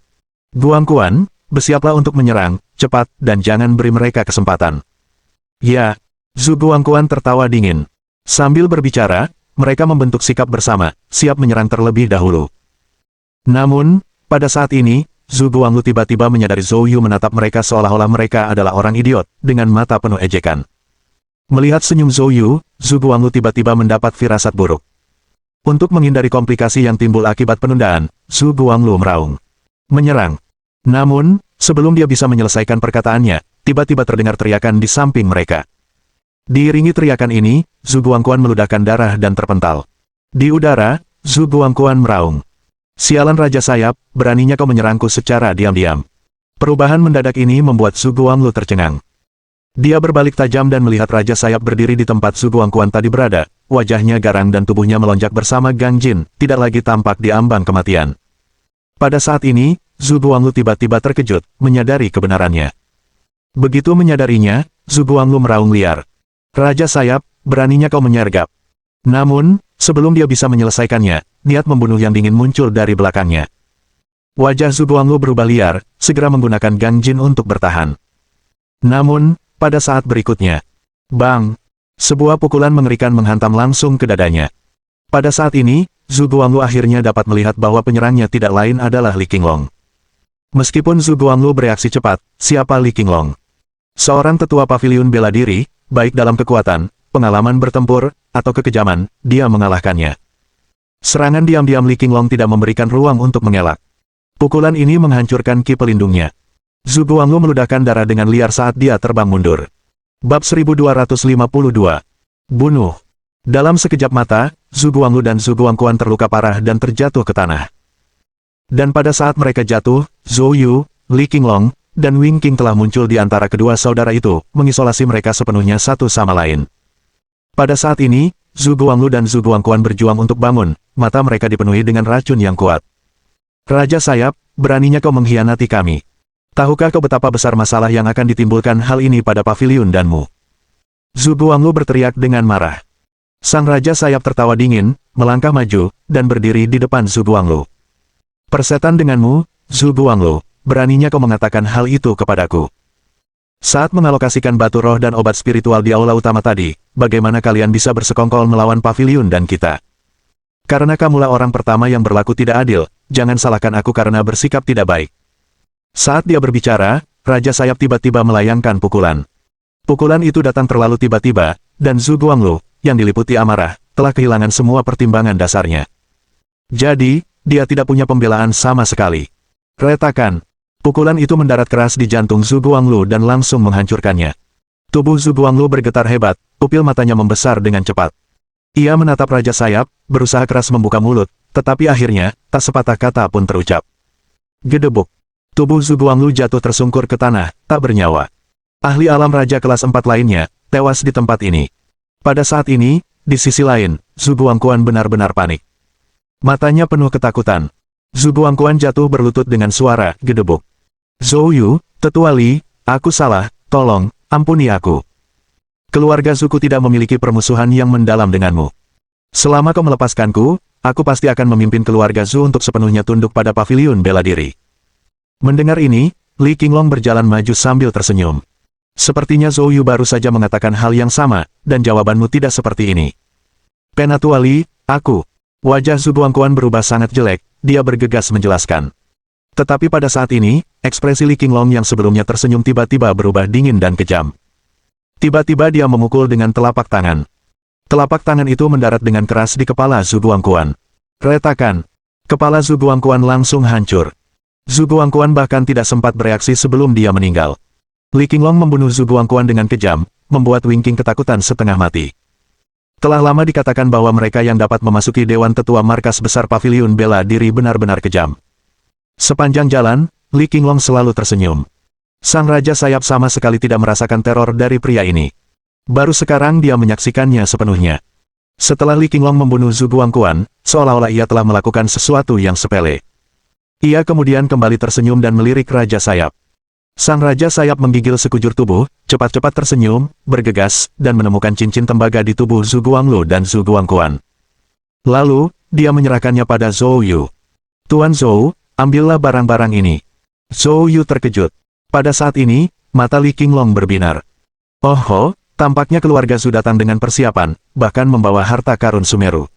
Guangquan, bersiaplah untuk menyerang, cepat, dan jangan beri mereka kesempatan. Ya, Zhu Guangquan tertawa dingin. Sambil berbicara, mereka membentuk sikap bersama, siap menyerang terlebih dahulu. Namun, pada saat ini, Zhu Guanglu tiba-tiba menyadari Zhou Yu menatap mereka seolah-olah mereka adalah orang idiot, dengan mata penuh ejekan. Melihat senyum Zhou Yu, Zhu Guanglu tiba-tiba mendapat firasat buruk. Untuk menghindari komplikasi yang timbul akibat penundaan, Zhu Guanglu meraung. Menyerang. Namun, sebelum dia bisa menyelesaikan perkataannya, tiba-tiba terdengar teriakan di samping mereka. Diiringi teriakan ini, Zhu Guangquan meludahkan darah dan terpental. Di udara, Zhu Guangquan meraung. Sialan Raja Sayap, beraninya kau menyerangku secara diam-diam. Perubahan mendadak ini membuat Zhu Guanglu tercengang. Dia berbalik tajam dan melihat Raja Sayap berdiri di tempat Zhu Guangquan tadi berada, wajahnya garang dan tubuhnya melonjak bersama Gang Jin, tidak lagi tampak di ambang kematian. Pada saat ini, Zhu Guanglu tiba-tiba terkejut, menyadari kebenarannya. Begitu menyadarinya, Zhu Guanglu meraung liar. Raja Sayap, beraninya kau menyergap. Namun, sebelum dia bisa menyelesaikannya, niat membunuh yang dingin muncul dari belakangnya. Wajah Zhu Guanglu berubah liar, segera menggunakan Gang Jin untuk bertahan. Namun, pada saat berikutnya, bang! Sebuah pukulan mengerikan menghantam langsung ke dadanya. Pada saat ini, Zhu Guanglu akhirnya dapat melihat bahwa penyerangnya tidak lain adalah Li Qinglong. Meskipun Zhu Guanglu bereaksi cepat, siapa Li Qinglong? Seorang tetua paviliun bela diri, baik dalam kekuatan, pengalaman bertempur, atau kekejaman, dia mengalahkannya. Serangan diam-diam Li Qinglong tidak memberikan ruang untuk mengelak. Pukulan ini menghancurkan ki pelindungnya. Zhu Guanglu meludahkan darah dengan liar saat dia terbang mundur. Bab 1252. Bunuh. Dalam sekejap mata, Zhu Guanglu dan Zhu Guangquan terluka parah dan terjatuh ke tanah. Dan pada saat mereka jatuh, Zhou Yu, Li Qinglong, dan Wing Qing telah muncul di antara kedua saudara itu, mengisolasi mereka sepenuhnya satu sama lain. Pada saat ini, Zhu Guanglu dan Zhu Guangquan berjuang untuk bangun, mata mereka dipenuhi dengan racun yang kuat. Raja Sayap, beraninya kau mengkhianati kami. Tahukah kau betapa besar masalah yang akan ditimbulkan hal ini pada paviliun danmu? Zhu Guanglu berteriak dengan marah. Sang Raja Sayap tertawa dingin, melangkah maju, dan berdiri di depan Zhu Guanglu. Persetan denganmu, Zhu Guanglu, beraninya kau mengatakan hal itu kepadaku. Saat mengalokasikan batu roh dan obat spiritual di aula utama tadi, bagaimana kalian bisa bersekongkol melawan paviliun dan kita? Karena kamulah orang pertama yang berlaku tidak adil, jangan salahkan aku karena bersikap tidak baik. Saat dia berbicara, Raja Sayap tiba-tiba melayangkan pukulan. Pukulan itu datang terlalu tiba-tiba, dan Zhu Guanglu, yang diliputi amarah, telah kehilangan semua pertimbangan dasarnya. Jadi, dia tidak punya pembelaan sama sekali. Retakan. Pukulan itu mendarat keras di jantung Zhu Guanglu dan langsung menghancurkannya. Tubuh Zhu Guanglu bergetar hebat, pupil matanya membesar dengan cepat. Ia menatap Raja Sayap, berusaha keras membuka mulut, tetapi akhirnya, tak sepatah kata pun terucap. Gedebuk. Tubuh Zhu Guanglu jatuh tersungkur ke tanah, tak bernyawa. Ahli alam raja kelas 4 lainnya, tewas di tempat ini. Pada saat ini, di sisi lain, Zhu Guangquan benar-benar panik. Matanya penuh ketakutan. Zhu Guangquan jatuh berlutut dengan suara gedebuk. Zhou Yu, Tetua Li, aku salah, tolong, ampuni aku. Keluarga Zuku tidak memiliki permusuhan yang mendalam denganmu. Selama kau melepaskanku, aku pasti akan memimpin keluarga Zhu untuk sepenuhnya tunduk pada paviliun bela diri. Mendengar ini, Li Qinglong berjalan maju sambil tersenyum. Sepertinya Zhou Yu baru saja mengatakan hal yang sama, dan jawabanmu tidak seperti ini. Penatua Li, aku. Wajah Zhu Guangquan berubah sangat jelek, dia bergegas menjelaskan. Tetapi pada saat ini, ekspresi Li Qinglong yang sebelumnya tersenyum tiba-tiba berubah dingin dan kejam. Tiba-tiba dia memukul dengan telapak tangan. Telapak tangan itu mendarat dengan keras di kepala Zhu Guangquan. Retakan. Kepala Zhu Guangquan langsung hancur. Zhu Guangquan bahkan tidak sempat bereaksi sebelum dia meninggal. Li Qinglong membunuh Zhu Guangquan dengan kejam, membuat Wing Qing ketakutan setengah mati. Telah lama dikatakan bahwa mereka yang dapat memasuki Dewan Tetua Markas Besar Paviliun Bela Diri benar-benar kejam. Sepanjang jalan, Li Qinglong selalu tersenyum. Sang Raja Sayap sama sekali tidak merasakan teror dari pria ini. Baru sekarang dia menyaksikannya sepenuhnya. Setelah Li Qinglong membunuh Zhu Guangquan, seolah-olah ia telah melakukan sesuatu yang sepele. Ia kemudian kembali tersenyum dan melirik Raja Sayap. Sang Raja Sayap menggigil sekujur tubuh, cepat-cepat tersenyum, bergegas, dan menemukan cincin tembaga di tubuh Zhu Guanglu dan Zhu Guangquan. Lalu, dia menyerahkannya pada Zhou Yu. Tuan Zhou, ambillah barang-barang ini. Zhou Yu terkejut. Pada saat ini, mata Li Qinglong berbinar. Oh, tampaknya keluarga Zhu datang dengan persiapan, bahkan membawa harta karun Sumeru.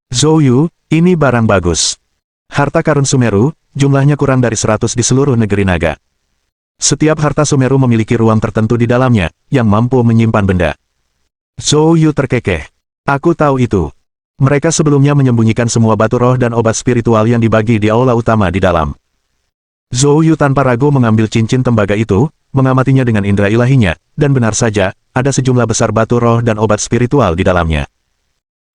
Zhou Yu, ini barang bagus. Harta karun Sumeru, jumlahnya kurang dari 100 di seluruh negeri naga. Setiap harta Sumeru memiliki ruang tertentu di dalamnya, yang mampu menyimpan benda. Zhou Yu terkekeh. Aku tahu itu. Mereka sebelumnya menyembunyikan semua batu roh dan obat spiritual yang dibagi di aula utama di dalam. Zhou Yu tanpa ragu mengambil cincin tembaga itu, mengamatinya dengan indera ilahinya, dan benar saja, ada sejumlah besar batu roh dan obat spiritual di dalamnya.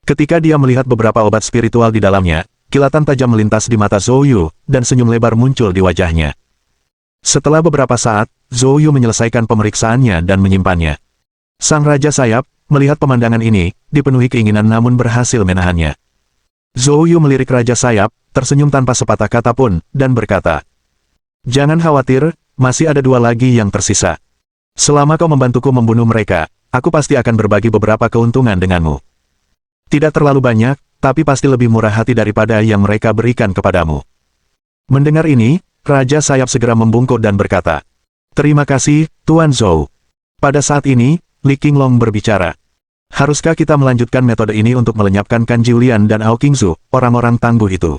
Ketika dia melihat beberapa obat spiritual di dalamnya, kilatan tajam melintas di mata Zhou Yu, dan senyum lebar muncul di wajahnya. Setelah beberapa saat, Zhou Yu menyelesaikan pemeriksaannya dan menyimpannya. Sang Raja Sayap, melihat pemandangan ini, dipenuhi keinginan namun berhasil menahannya. Zhou Yu melirik Raja Sayap, tersenyum tanpa sepatah kata pun, dan berkata, "Jangan khawatir, masih ada 2 lagi yang tersisa. Selama kau membantuku membunuh mereka, aku pasti akan berbagi beberapa keuntungan denganmu. Tidak terlalu banyak, tapi pasti lebih murah hati daripada yang mereka berikan kepadamu." Mendengar ini, Raja Sayap segera membungkuk dan berkata, "Terima kasih, Tuan Zhou." Pada saat ini, Li Qinglong berbicara. Haruskah kita melanjutkan metode ini untuk melenyapkan Kan Jiulian dan Ao Qingzu, orang-orang tangguh itu?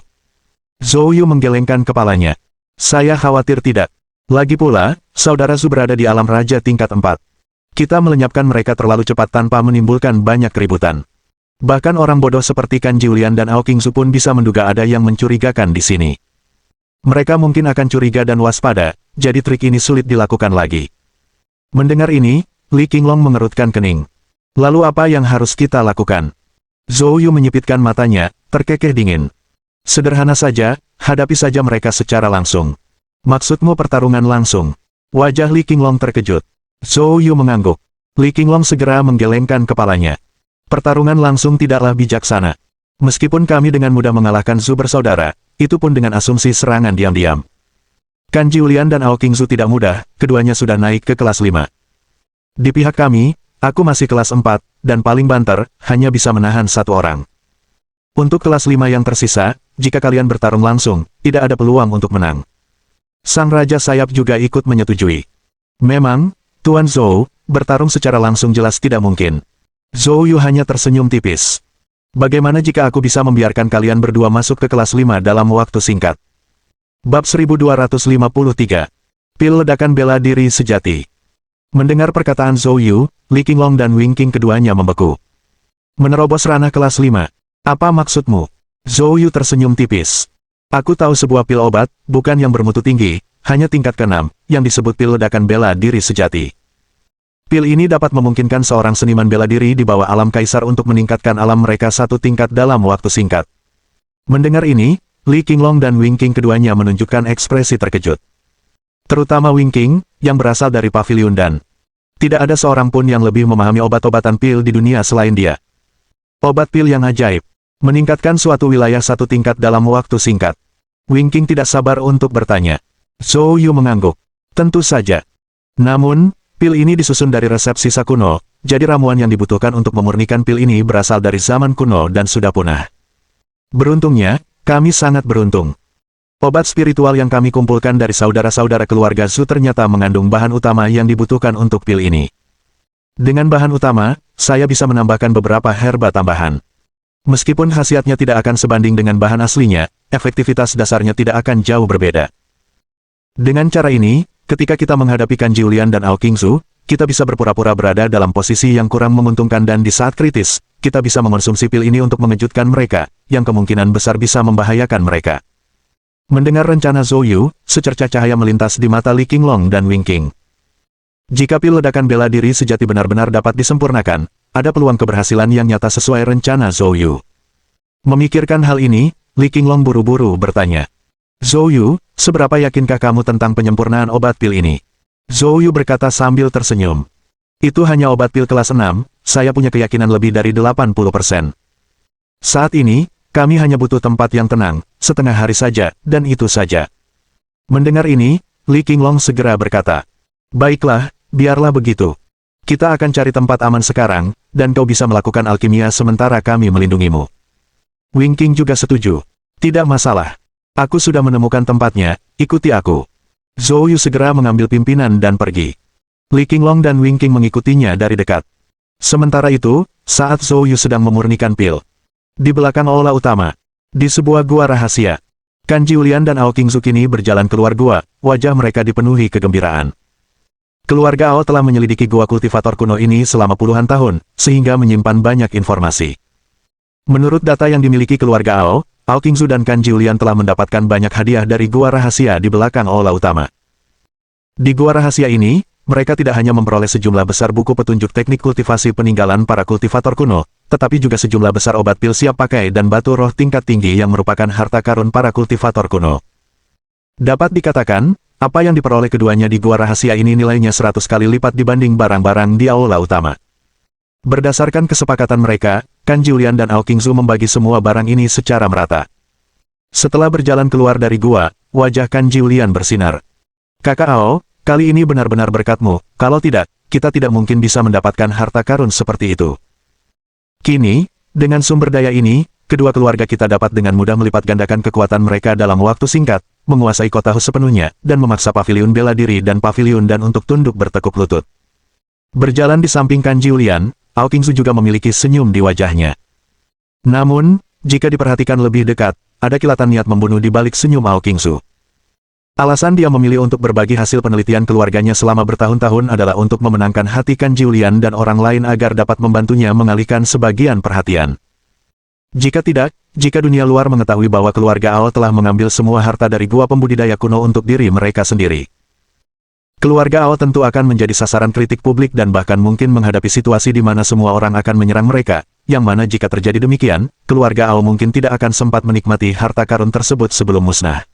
Zhou Yu menggelengkan kepalanya. Saya khawatir tidak. Lagi pula, saudara Zhu berada di alam raja tingkat 4. Kita melenyapkan mereka terlalu cepat tanpa menimbulkan banyak keributan. Bahkan orang bodoh seperti Kan Jiulian dan Ao Qingzu pun bisa menduga ada yang mencurigakan di sini. Mereka mungkin akan curiga dan waspada, jadi trik ini sulit dilakukan lagi. Mendengar ini, Li Qinglong mengerutkan kening. Lalu apa yang harus kita lakukan? Zhou Yu menyipitkan matanya, terkekeh dingin. Sederhana saja, hadapi saja mereka secara langsung. Maksudmu pertarungan langsung? Wajah Li Qinglong terkejut. Zhou Yu mengangguk. Li Qinglong segera menggelengkan kepalanya. Pertarungan langsung tidaklah bijaksana. Meskipun kami dengan mudah mengalahkan Zhu bersaudara, itu pun dengan asumsi serangan diam-diam. Kan Jiulian dan Ao Qingzu tidak mudah, keduanya sudah naik ke kelas 5. Di pihak kami, aku masih kelas 4, dan paling banter, hanya bisa menahan 1 orang. Untuk kelas 5 yang tersisa, jika kalian bertarung langsung, tidak ada peluang untuk menang. Sang Raja Sayap juga ikut menyetujui. Memang, Tuan Zhou, bertarung secara langsung jelas tidak mungkin. Zhou Yu hanya tersenyum tipis. Bagaimana jika aku bisa membiarkan kalian berdua masuk ke kelas 5 dalam waktu singkat? Bab 1253. Pil ledakan bela diri sejati. Mendengar perkataan Zhou Yu, Li Qinglong dan Wing Qing keduanya membeku. Menerobos ranah kelas 5. Apa maksudmu? Zhou Yu tersenyum tipis. Aku tahu sebuah pil obat, bukan yang bermutu tinggi, hanya tingkat ke-6, yang disebut pil ledakan bela diri sejati. Pil ini dapat memungkinkan seorang seniman bela diri di bawah alam kaisar untuk meningkatkan alam mereka 1 tingkat dalam waktu singkat. Mendengar ini, Li Qinglong dan Wing Qing keduanya menunjukkan ekspresi terkejut. Terutama Wing Qing, yang berasal dari Pavilion Dan. Tidak ada seorang pun yang lebih memahami obat-obatan pil di dunia selain dia. Obat pil yang ajaib, meningkatkan suatu wilayah 1 tingkat dalam waktu singkat. Wing Qing tidak sabar untuk bertanya. Zhou Yu mengangguk. Tentu saja. Namun, pil ini disusun dari resep sisa kuno, jadi ramuan yang dibutuhkan untuk memurnikan pil ini berasal dari zaman kuno dan sudah punah. Beruntungnya, kami sangat beruntung. Obat spiritual yang kami kumpulkan dari saudara-saudara keluarga Zhu ternyata mengandung bahan utama yang dibutuhkan untuk pil ini. Dengan bahan utama, saya bisa menambahkan beberapa herba tambahan. Meskipun khasiatnya tidak akan sebanding dengan bahan aslinya, efektivitas dasarnya tidak akan jauh berbeda. Dengan cara ini, ketika kita menghadapi Kan Jiulian dan Ao Qingzu, kita bisa berpura-pura berada dalam posisi yang kurang menguntungkan dan di saat kritis, kita bisa mengonsumsi pil ini untuk mengejutkan mereka, yang kemungkinan besar bisa membahayakan mereka. Mendengar rencana Zhou Yu, secercah cahaya melintas di mata Li Qinglong dan Wing Qing. Jika pil ledakan bela diri sejati benar-benar dapat disempurnakan, ada peluang keberhasilan yang nyata sesuai rencana Zhou Yu. Memikirkan hal ini, Li Qinglong buru-buru bertanya. Zhou Yu, seberapa yakinkah kamu tentang penyempurnaan obat pil ini? Zhou Yu berkata sambil tersenyum. Itu hanya obat pil kelas 6, saya punya keyakinan lebih dari 80%. Saat ini, kami hanya butuh tempat yang tenang, setengah hari saja, dan itu saja. Mendengar ini, Li Qinglong segera berkata. Baiklah, biarlah begitu. Kita akan cari tempat aman sekarang, dan kau bisa melakukan alkimia sementara kami melindungimu. Wing King juga setuju. Tidak masalah. Aku sudah menemukan tempatnya, ikuti aku. Zhou Yu segera mengambil pimpinan dan pergi. Li Qinglong dan Wing King mengikutinya dari dekat. Sementara itu, saat Zhou Yu sedang memurnikan pil di belakang aula utama, di sebuah gua rahasia, Kan Jiulian dan Ao Qingzu kini berjalan keluar gua, wajah mereka dipenuhi kegembiraan. Keluarga Ao telah menyelidiki gua kultivator kuno ini selama puluhan tahun, sehingga menyimpan banyak informasi. Menurut data yang dimiliki keluarga Ao Qingzu dan Kan Jiulian telah mendapatkan banyak hadiah dari gua rahasia di belakang aula utama. Di gua rahasia ini, mereka tidak hanya memperoleh sejumlah besar buku petunjuk teknik kultivasi peninggalan para kultivator kuno, tetapi juga sejumlah besar obat pil siap pakai dan batu roh tingkat tinggi yang merupakan harta karun para kultivator kuno. Dapat dikatakan, apa yang diperoleh keduanya di gua rahasia ini nilainya 100 kali lipat dibanding barang-barang di aula utama. Berdasarkan kesepakatan mereka, Kan Jiulian dan Ao Qingzu membagi semua barang ini secara merata. Setelah berjalan keluar dari gua, wajah Kan Jiulian bersinar. Kakak Ao, kali ini benar-benar berkatmu, kalau tidak, kita tidak mungkin bisa mendapatkan harta karun seperti itu. Kini, dengan sumber daya ini, kedua keluarga kita dapat dengan mudah melipat gandakan kekuatan mereka dalam waktu singkat, menguasai kota Hu sepenuhnya, dan memaksa paviliun bela diri dan paviliun dan untuk tunduk bertekuk lutut. Berjalan di samping Kan Jiulian, Ao Qingzu juga memiliki senyum di wajahnya. Namun, jika diperhatikan lebih dekat, ada kilatan niat membunuh di balik senyum Ao Qingzu. Alasan dia memilih untuk berbagi hasil penelitian keluarganya selama bertahun-tahun adalah untuk memenangkan hati Kan Jiulian dan orang lain agar dapat membantunya mengalihkan sebagian perhatian. Jika tidak, jika dunia luar mengetahui bahwa keluarga Ao telah mengambil semua harta dari gua pembudidaya kuno untuk diri mereka sendiri, keluarga Ao tentu akan menjadi sasaran kritik publik dan bahkan mungkin menghadapi situasi di mana semua orang akan menyerang mereka, yang mana jika terjadi demikian, keluarga Ao mungkin tidak akan sempat menikmati harta karun tersebut sebelum musnah.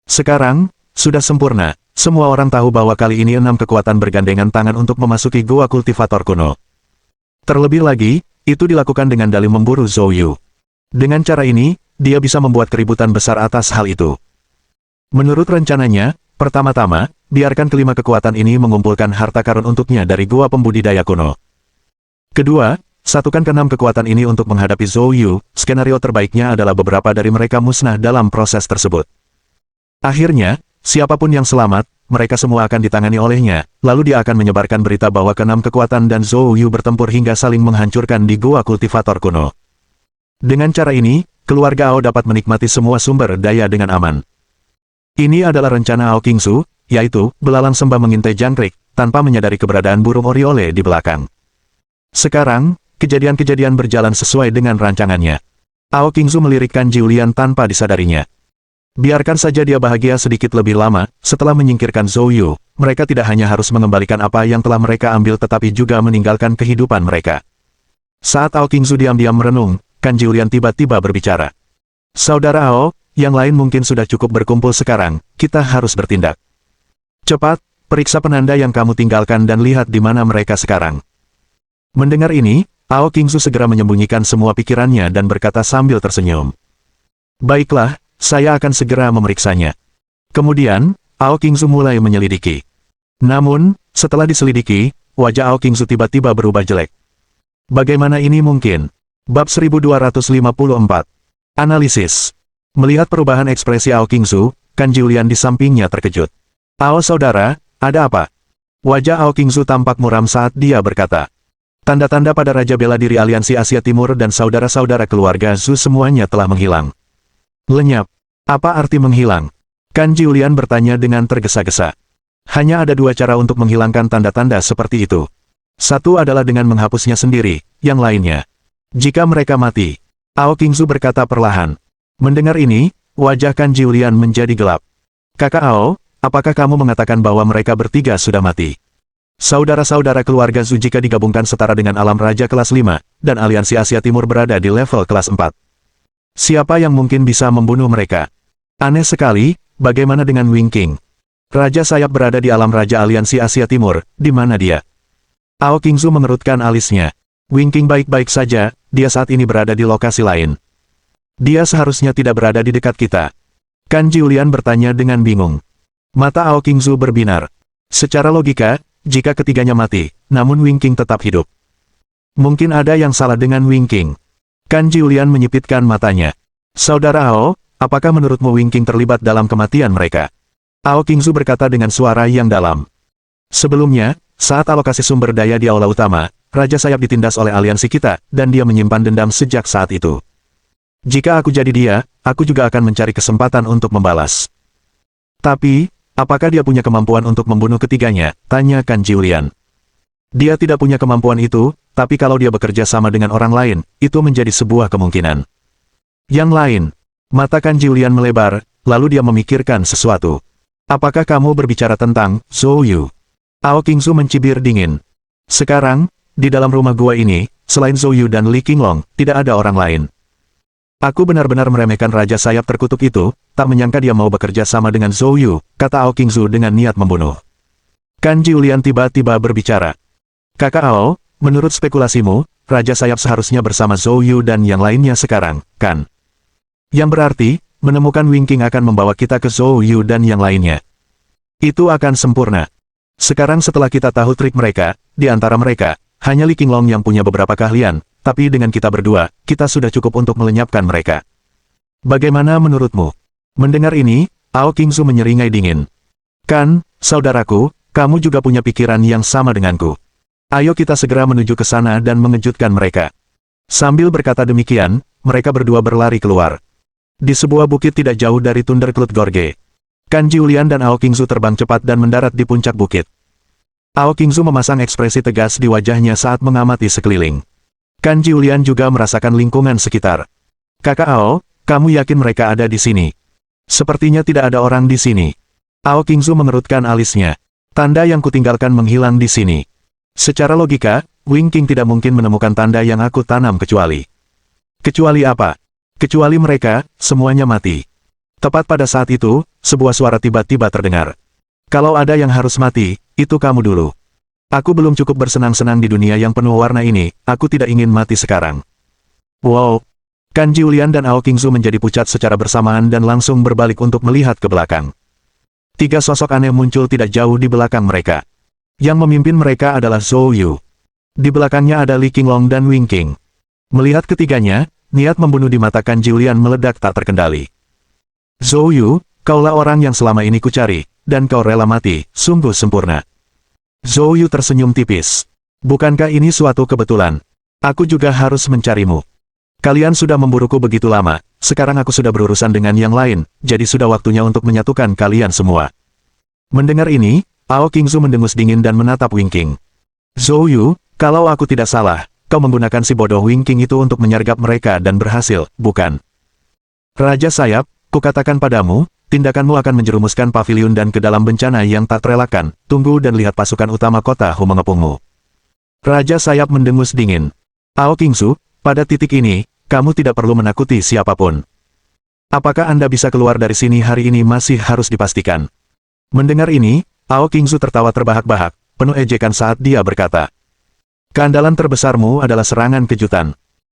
Sekarang, sudah sempurna, semua orang tahu bahwa kali ini 6 kekuatan bergandengan tangan untuk memasuki gua kultivator kuno. Terlebih lagi, itu dilakukan dengan dalih memburu Zhou Yu. Dengan cara ini, dia bisa membuat keributan besar atas hal itu. Menurut rencananya, pertama-tama, biarkan kelima kekuatan ini mengumpulkan harta karun untuknya dari gua pembudidaya kuno. Kedua, satukan keenam kekuatan ini untuk menghadapi Zhou Yu, skenario terbaiknya adalah beberapa dari mereka musnah dalam proses tersebut. Akhirnya, siapapun yang selamat, mereka semua akan ditangani olehnya, lalu dia akan menyebarkan berita bahwa keenam kekuatan dan Zhou Yu bertempur hingga saling menghancurkan di gua kultivator kuno. Dengan cara ini, keluarga Ao dapat menikmati semua sumber daya dengan aman. Ini adalah rencana Ao Qingzu, yaitu, belalang sembah mengintai jangkrik, tanpa menyadari keberadaan burung oriole di belakang. Sekarang, kejadian-kejadian berjalan sesuai dengan rancangannya. Ao Qingzu melirik Kan Jiulian tanpa disadarinya. Biarkan saja dia bahagia sedikit lebih lama, setelah menyingkirkan Zhou Yu, mereka tidak hanya harus mengembalikan apa yang telah mereka ambil tetapi juga meninggalkan kehidupan mereka. Saat Ao Qingzu diam-diam merenung, Kan Jiulian tiba-tiba berbicara. Saudara Ao, yang lain mungkin sudah cukup berkumpul sekarang, kita harus bertindak. Cepat, periksa penanda yang kamu tinggalkan dan lihat di mana mereka sekarang. Mendengar ini, Ao Qingzu segera menyembunyikan semua pikirannya dan berkata sambil tersenyum. Baiklah, saya akan segera memeriksanya. Kemudian, Ao Qingzu mulai menyelidiki. Namun, setelah diselidiki, wajah Ao Qingzu tiba-tiba berubah jelek. Bagaimana ini mungkin? Bab 1254. Analisis. Melihat perubahan ekspresi Ao Qingzu, Kan Jiulian di sampingnya terkejut. Ao saudara, ada apa? Wajah Ao Qingzu tampak muram saat dia berkata. Tanda-tanda pada Raja Bela Diri Aliansi Asia Timur dan saudara-saudara keluarga Zhu semuanya telah menghilang. Lenyap. Apa arti menghilang? Kan Jiulian bertanya dengan tergesa-gesa. Hanya ada dua cara untuk menghilangkan tanda-tanda seperti itu. Satu adalah dengan menghapusnya sendiri, yang lainnya. Jika mereka mati. Ao Qingzu berkata perlahan. Mendengar ini, wajah Kan Jiulian menjadi gelap. Kakak Ao, apakah kamu mengatakan bahwa mereka bertiga sudah mati? Saudara-saudara keluarga Zhu jika digabungkan setara dengan alam raja kelas 5, dan aliansi Asia Timur berada di level kelas 4. Siapa yang mungkin bisa membunuh mereka? Aneh sekali, bagaimana dengan Wing King? Raja sayap berada di alam raja aliansi Asia Timur, di mana dia? Ao Qingzu mengerutkan alisnya. Wing King baik-baik saja, dia saat ini berada di lokasi lain. Dia seharusnya tidak berada di dekat kita. Kan Jiulian bertanya dengan bingung. Mata Ao Qingzu berbinar. Secara logika, jika ketiganya mati, namun Wing King tetap hidup. Mungkin ada yang salah dengan Wing King. Kan Julian menyipitkan matanya. Saudara Ao, apakah menurutmu Wing King terlibat dalam kematian mereka? Ao Qingzu berkata dengan suara yang dalam. Sebelumnya, saat alokasi sumber daya di aula utama, Raja Sayap ditindas oleh aliansi kita, dan dia menyimpan dendam sejak saat itu. Jika aku jadi dia, aku juga akan mencari kesempatan untuk membalas. Tapi, apakah dia punya kemampuan untuk membunuh ketiganya? Tanya Kan Julian. Dia tidak punya kemampuan itu, tapi kalau dia bekerja sama dengan orang lain, itu menjadi sebuah kemungkinan. Yang lain, mata Kan Julian melebar, lalu dia memikirkan sesuatu. Apakah kamu berbicara tentang Zhou Yu? Ao Qingzu mencibir dingin. Sekarang, di dalam rumah gua ini, selain Zhou Yu dan Li Qinglong, tidak ada orang lain. Aku benar-benar meremehkan Raja Sayap terkutuk itu, tak menyangka dia mau bekerja sama dengan Zhou Yu, kata Ao Qingzu dengan niat membunuh. Kan Julian tiba-tiba berbicara. Kakak Ao, menurut spekulasimu, Raja Sayap seharusnya bersama Zhou Yu dan yang lainnya sekarang, kan? Yang berarti, menemukan Wing King akan membawa kita ke Zhou Yu dan yang lainnya. Itu akan sempurna. Sekarang setelah kita tahu trik mereka, di antara mereka, hanya Li Qinglong yang punya beberapa keahlian, tapi dengan kita berdua, kita sudah cukup untuk melenyapkan mereka. Bagaimana menurutmu? Mendengar ini, Ao Qingzu menyeringai dingin. Kan, saudaraku, kamu juga punya pikiran yang sama denganku. Ayo kita segera menuju ke sana dan mengejutkan mereka. Sambil berkata demikian, mereka berdua berlari keluar. Di sebuah bukit tidak jauh dari Thundercloud Gorge. Kan Julian dan Ao Qingzu terbang cepat dan mendarat di puncak bukit. Ao Qingzu memasang ekspresi tegas di wajahnya saat mengamati sekeliling. Kan Julian juga merasakan lingkungan sekitar. Kakak Ao, kamu yakin mereka ada di sini? Sepertinya tidak ada orang di sini. Ao Qingzu mengerutkan alisnya. Tanda yang kutinggalkan menghilang di sini. Secara logika, Wing King tidak mungkin menemukan tanda yang aku tanam kecuali. Kecuali apa? Kecuali mereka, semuanya mati. Tepat pada saat itu, sebuah suara tiba-tiba terdengar. Kalau ada yang harus mati, itu kamu dulu. Aku belum cukup bersenang-senang di dunia yang penuh warna ini, aku tidak ingin mati sekarang. Wow! Kan Julian dan Ao Qingzu menjadi pucat secara bersamaan dan langsung berbalik untuk melihat ke belakang. Tiga sosok aneh muncul tidak jauh di belakang mereka. Yang memimpin mereka adalah Zhou Yu. Di belakangnya ada Li Qinglong dan Wing King. Melihat ketiganya, niat membunuh di mata Kan Julian meledak tak terkendali. Zhou Yu, kaulah orang yang selama ini kucari, dan kau rela mati, sungguh sempurna. Zhou Yu tersenyum tipis. Bukankah ini suatu kebetulan? Aku juga harus mencarimu. Kalian sudah memburuku begitu lama, sekarang aku sudah berurusan dengan yang lain, jadi sudah waktunya untuk menyatukan kalian semua. Mendengar ini, Ao Qingzu mendengus dingin dan menatap Wing King. Zhou Yu, kalau aku tidak salah, kau menggunakan si bodoh Wing King itu untuk menyergap mereka dan berhasil, bukan? Raja Sayap, kukatakan padamu, tindakanmu akan menjerumuskan paviliun dan ke dalam bencana yang tak terelakkan. Tunggu dan lihat pasukan utama kota Hu mengepungmu. Raja Sayap mendengus dingin. Ao Qingzu, pada titik ini, kamu tidak perlu menakuti siapapun. Apakah Anda bisa keluar dari sini hari ini masih harus dipastikan. Mendengar ini, Ao Qingzu tertawa terbahak-bahak, penuh ejekan saat dia berkata. Keandalan terbesarmu adalah serangan kejutan.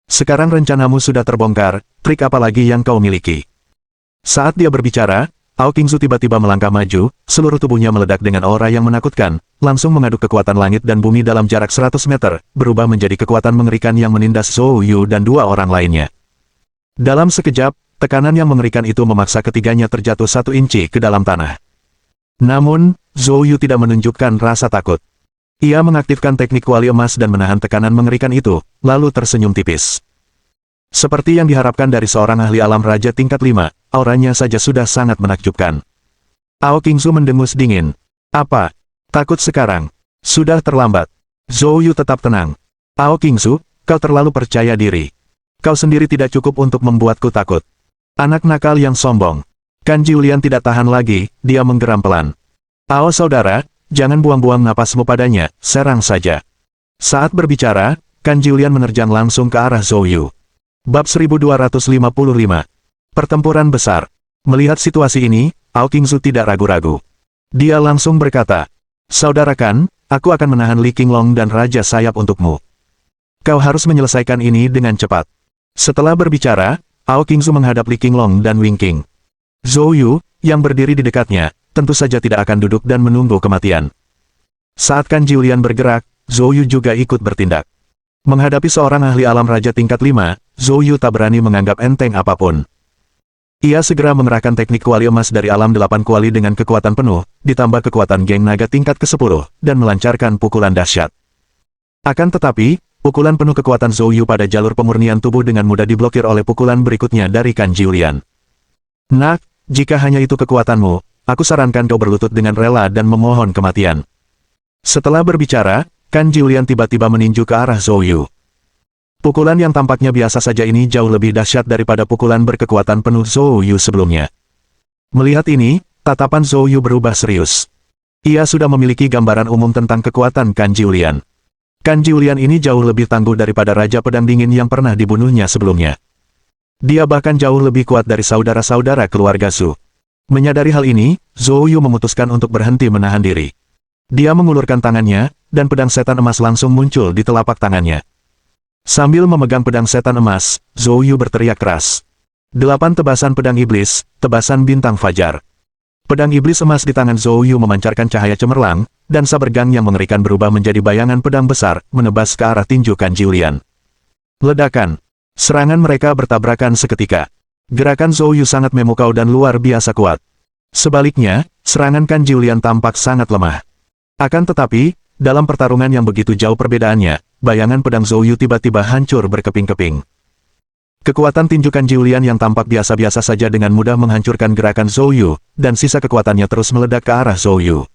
Sekarang rencanamu sudah terbongkar, trik apa lagi yang kau miliki? Saat dia berbicara, Ao Qingzu tiba-tiba melangkah maju, seluruh tubuhnya meledak dengan aura yang menakutkan, langsung mengaduk kekuatan langit dan bumi dalam jarak 100 meter, berubah menjadi kekuatan mengerikan yang menindas Zhou Yu dan dua orang lainnya. Dalam sekejap, tekanan yang mengerikan itu memaksa ketiganya terjatuh 1 inci ke dalam tanah. Namun, Zhou Yu tidak menunjukkan rasa takut. Ia mengaktifkan teknik kuali emas dan menahan tekanan mengerikan itu, lalu tersenyum tipis. Seperti yang diharapkan dari seorang ahli alam raja tingkat 5, auranya saja sudah sangat menakjubkan. Ao Qingzu mendengus dingin. Apa? Takut sekarang? Sudah terlambat. Zhou Yu tetap tenang. Ao Qingzu, kau terlalu percaya diri. Kau sendiri tidak cukup untuk membuatku takut. Anak nakal yang sombong. Kan Julian tidak tahan lagi, dia menggeram pelan. Ao saudara, jangan buang-buang napasmu padanya, serang saja. Saat berbicara, Kan Julian menerjang langsung ke arah Zhou Yu. Bab 1255. Pertempuran besar. Melihat situasi ini, Ao Qingzu tidak ragu-ragu. Dia langsung berkata, Saudara Kan, aku akan menahan Li Qinglong dan Raja Sayap untukmu. Kau harus menyelesaikan ini dengan cepat. Setelah berbicara, Ao Qingzu menghadap Li Qinglong dan Wing King. Zhou Yu, yang berdiri di dekatnya, tentu saja tidak akan duduk dan menunggu kematian. Saat Kan Jiulian bergerak, Zhou Yu juga ikut bertindak. Menghadapi seorang ahli alam raja tingkat 5, Zhou Yu tak berani menganggap enteng apapun. Ia segera mengerahkan teknik kuali emas dari alam 8 kuali dengan kekuatan penuh, ditambah kekuatan geng naga tingkat ke-10, dan melancarkan pukulan dahsyat. Akan tetapi, pukulan penuh kekuatan Zhou Yu pada jalur pemurnian tubuh dengan mudah diblokir oleh pukulan berikutnya dari Kan Jiulian. Nak, jika hanya itu kekuatanmu, aku sarankan kau berlutut dengan rela dan memohon kematian. Setelah berbicara, Kan Jiulian tiba-tiba meninju ke arah Zhou Yu. Pukulan yang tampaknya biasa saja ini jauh lebih dahsyat daripada pukulan berkekuatan penuh Zhou Yu sebelumnya. Melihat ini, tatapan Zhou Yu berubah serius. Ia sudah memiliki gambaran umum tentang kekuatan Kan Jiulian. Kan Jiulian ini jauh lebih tangguh daripada Raja Pedang Dingin yang pernah dibunuhnya sebelumnya. Dia bahkan jauh lebih kuat dari saudara-saudara keluarga Zhou. Menyadari hal ini, Zhou Yu memutuskan untuk berhenti menahan diri. Dia mengulurkan tangannya, dan pedang setan emas langsung muncul di telapak tangannya. Sambil memegang pedang setan emas, Zhou Yu berteriak keras. 8 tebasan pedang iblis, tebasan bintang fajar. Pedang iblis emas di tangan Zhou Yu memancarkan cahaya cemerlang, dan saber gang yang mengerikan berubah menjadi bayangan pedang besar, menebas ke arah tinju Kan Jiulian. Ledakan. Serangan mereka bertabrakan seketika. Gerakan Zhou Yu sangat memukau dan luar biasa kuat. Sebaliknya, serangan Kan Jiulian tampak sangat lemah. Akan tetapi, dalam pertarungan yang begitu jauh perbedaannya, bayangan pedang Zhou Yu tiba-tiba hancur berkeping-keping. Kekuatan tinju Kan Jiulian yang tampak biasa-biasa saja dengan mudah menghancurkan gerakan Zhou Yu, dan sisa kekuatannya terus meledak ke arah Zhou Yu.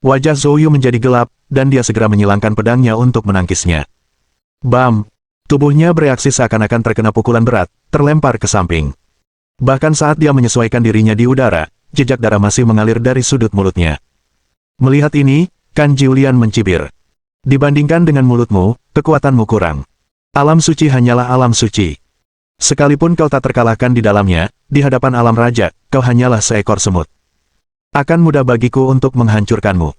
Wajah Zhou Yu menjadi gelap, dan dia segera menyilangkan pedangnya untuk menangkisnya. Bam! Tubuhnya bereaksi seakan-akan terkena pukulan berat, terlempar ke samping. Bahkan saat dia menyesuaikan dirinya di udara, jejak darah masih mengalir dari sudut mulutnya. Melihat ini, Kan Jiulian mencibir. Dibandingkan dengan mulutmu, kekuatanmu kurang. Alam suci hanyalah alam suci. Sekalipun kau tak terkalahkan di dalamnya, di hadapan alam raja, kau hanyalah seekor semut. Akan mudah bagiku untuk menghancurkanmu.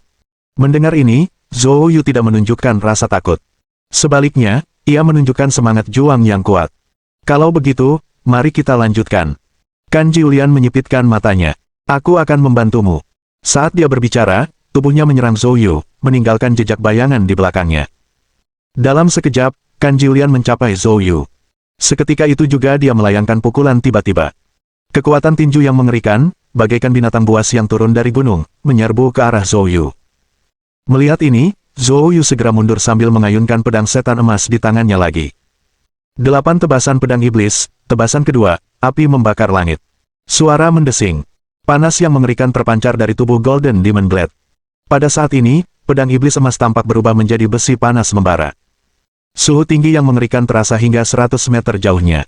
Mendengar ini, Zhou Yu tidak menunjukkan rasa takut. Sebaliknya, ia menunjukkan semangat juang yang kuat. Kalau begitu, mari kita lanjutkan. Kan Jiulian menyipitkan matanya. Aku akan membantumu. Saat dia berbicara, tubuhnya menyerang Zhou Yu, meninggalkan jejak bayangan di belakangnya. Dalam sekejap, Kan Jiulian mencapai Zhou Yu. Seketika itu juga dia melayangkan pukulan tiba-tiba. Kekuatan tinju yang mengerikan, bagaikan binatang buas yang turun dari gunung, menyerbu ke arah Zhou Yu. Melihat ini, Zhou Yu segera mundur sambil mengayunkan pedang setan emas di tangannya lagi. 8 tebasan pedang iblis, tebasan kedua, api membakar langit. Suara mendesing. Panas yang mengerikan terpancar dari tubuh Golden Demon Blade. Pada saat ini, pedang iblis emas tampak berubah menjadi besi panas membara. Suhu tinggi yang mengerikan terasa hingga 100 meter jauhnya.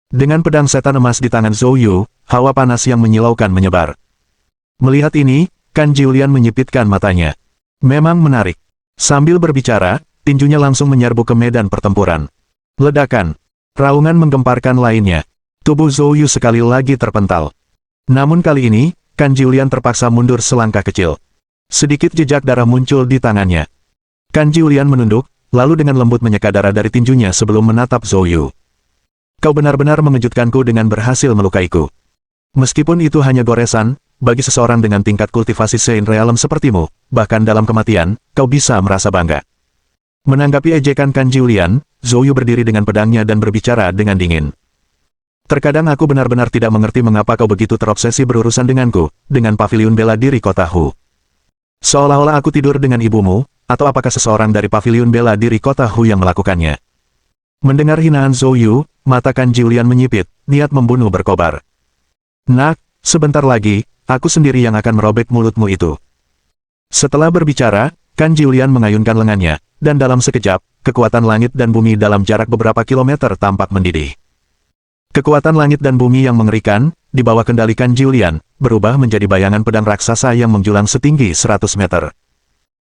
Dengan pedang setan emas di tangan Zhou Yu, hawa panas yang menyilaukan menyebar. Melihat ini, Kan Jiulian menyipitkan matanya. Memang menarik. Sambil berbicara, tinjunya langsung menyerbu ke medan pertempuran. Ledakan. Raungan menggemparkan lainnya. Tubuh Zhou Yu sekali lagi terpental. Namun kali ini, Kan Jiulian terpaksa mundur selangkah kecil. Sedikit jejak darah muncul di tangannya. Kan Jiulian menunduk, lalu dengan lembut menyeka darah dari tinjunya sebelum menatap Zhou Yu. Kau benar-benar mengejutkanku dengan berhasil melukaiku. Meskipun itu hanya goresan, bagi seseorang dengan tingkat kultivasi Saint Realm sepertimu, bahkan dalam kematian, kau bisa merasa bangga. Menanggapi ejekan Kan Jiulian, Zhou Yu berdiri dengan pedangnya dan berbicara dengan dingin. Terkadang aku benar-benar tidak mengerti mengapa kau begitu terobsesi berurusan denganku, dengan paviliun bela diri kota Hu. Seolah-olah aku tidur dengan ibumu, atau apakah seseorang dari paviliun bela diri kota Hu yang melakukannya? Mendengar hinaan Zhou Yu, mata Kan Jiulian menyipit, niat membunuh berkobar. Nak, sebentar lagi, aku sendiri yang akan merobek mulutmu itu. Setelah berbicara, Kan Jiulian mengayunkan lengannya, dan dalam sekejap, kekuatan langit dan bumi dalam jarak beberapa kilometer tampak mendidih. Kekuatan langit dan bumi yang mengerikan, di bawah kendali Kan Jiulian, berubah menjadi bayangan pedang raksasa yang menjulang setinggi 100 meter.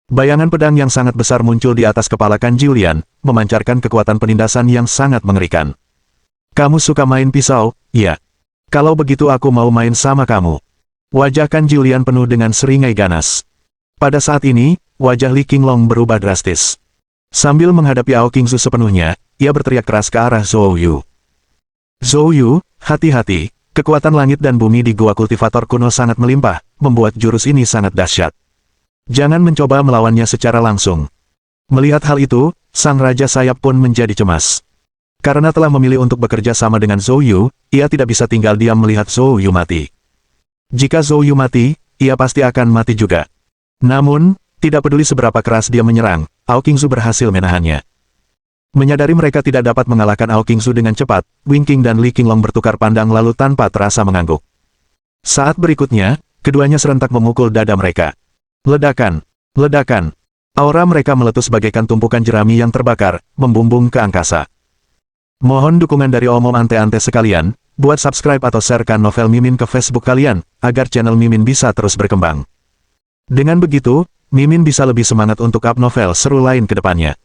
Bayangan pedang yang sangat besar muncul di atas kepala Kan Jiulian, memancarkan kekuatan penindasan yang sangat mengerikan. Kamu suka main pisau? Iya. Kalau begitu aku mau main sama kamu. Wajah Kan Jiulian penuh dengan seringai ganas. Pada saat ini, wajah Li Qinglong berubah drastis. Sambil menghadapi Ao Qingzu sepenuhnya, ia berteriak keras ke arah Zhou Yu. Zhou Yu, hati-hati, kekuatan langit dan bumi di gua kultivator kuno sangat melimpah, membuat jurus ini sangat dahsyat. Jangan mencoba melawannya secara langsung. Melihat hal itu, sang Raja Sayap pun menjadi cemas. Karena telah memilih untuk bekerja sama dengan Zhou Yu, ia tidak bisa tinggal diam melihat Zhou Yu mati. Jika Zhou Yu mati, ia pasti akan mati juga. Namun, tidak peduli seberapa keras dia menyerang, Ao Qingzu berhasil menahannya. Menyadari mereka tidak dapat mengalahkan Ao Qingzu dengan cepat, Wing Qing dan Li Qinglong bertukar pandang lalu tanpa terasa mengangguk. Saat berikutnya, keduanya serentak memukul dada mereka. Ledakan! Ledakan! Aura mereka meletus bagaikan tumpukan jerami yang terbakar, membumbung ke angkasa. Mohon dukungan dari omom ante-ante sekalian, buat subscribe atau sharekan novel Mimin ke Facebook kalian, agar channel Mimin bisa terus berkembang. Dengan begitu, Mimin bisa lebih semangat untuk up novel seru lain ke depannya.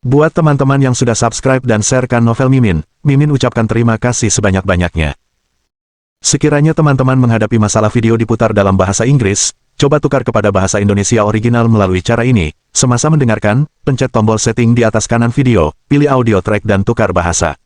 Buat teman-teman yang sudah subscribe dan sharekan novel Mimin, Mimin ucapkan terima kasih sebanyak-banyaknya. Sekiranya teman-teman menghadapi masalah video diputar dalam bahasa Inggris, coba tukar kepada bahasa Indonesia original melalui cara ini. Semasa mendengarkan, pencet tombol setting di atas kanan video, pilih audio track dan tukar bahasa.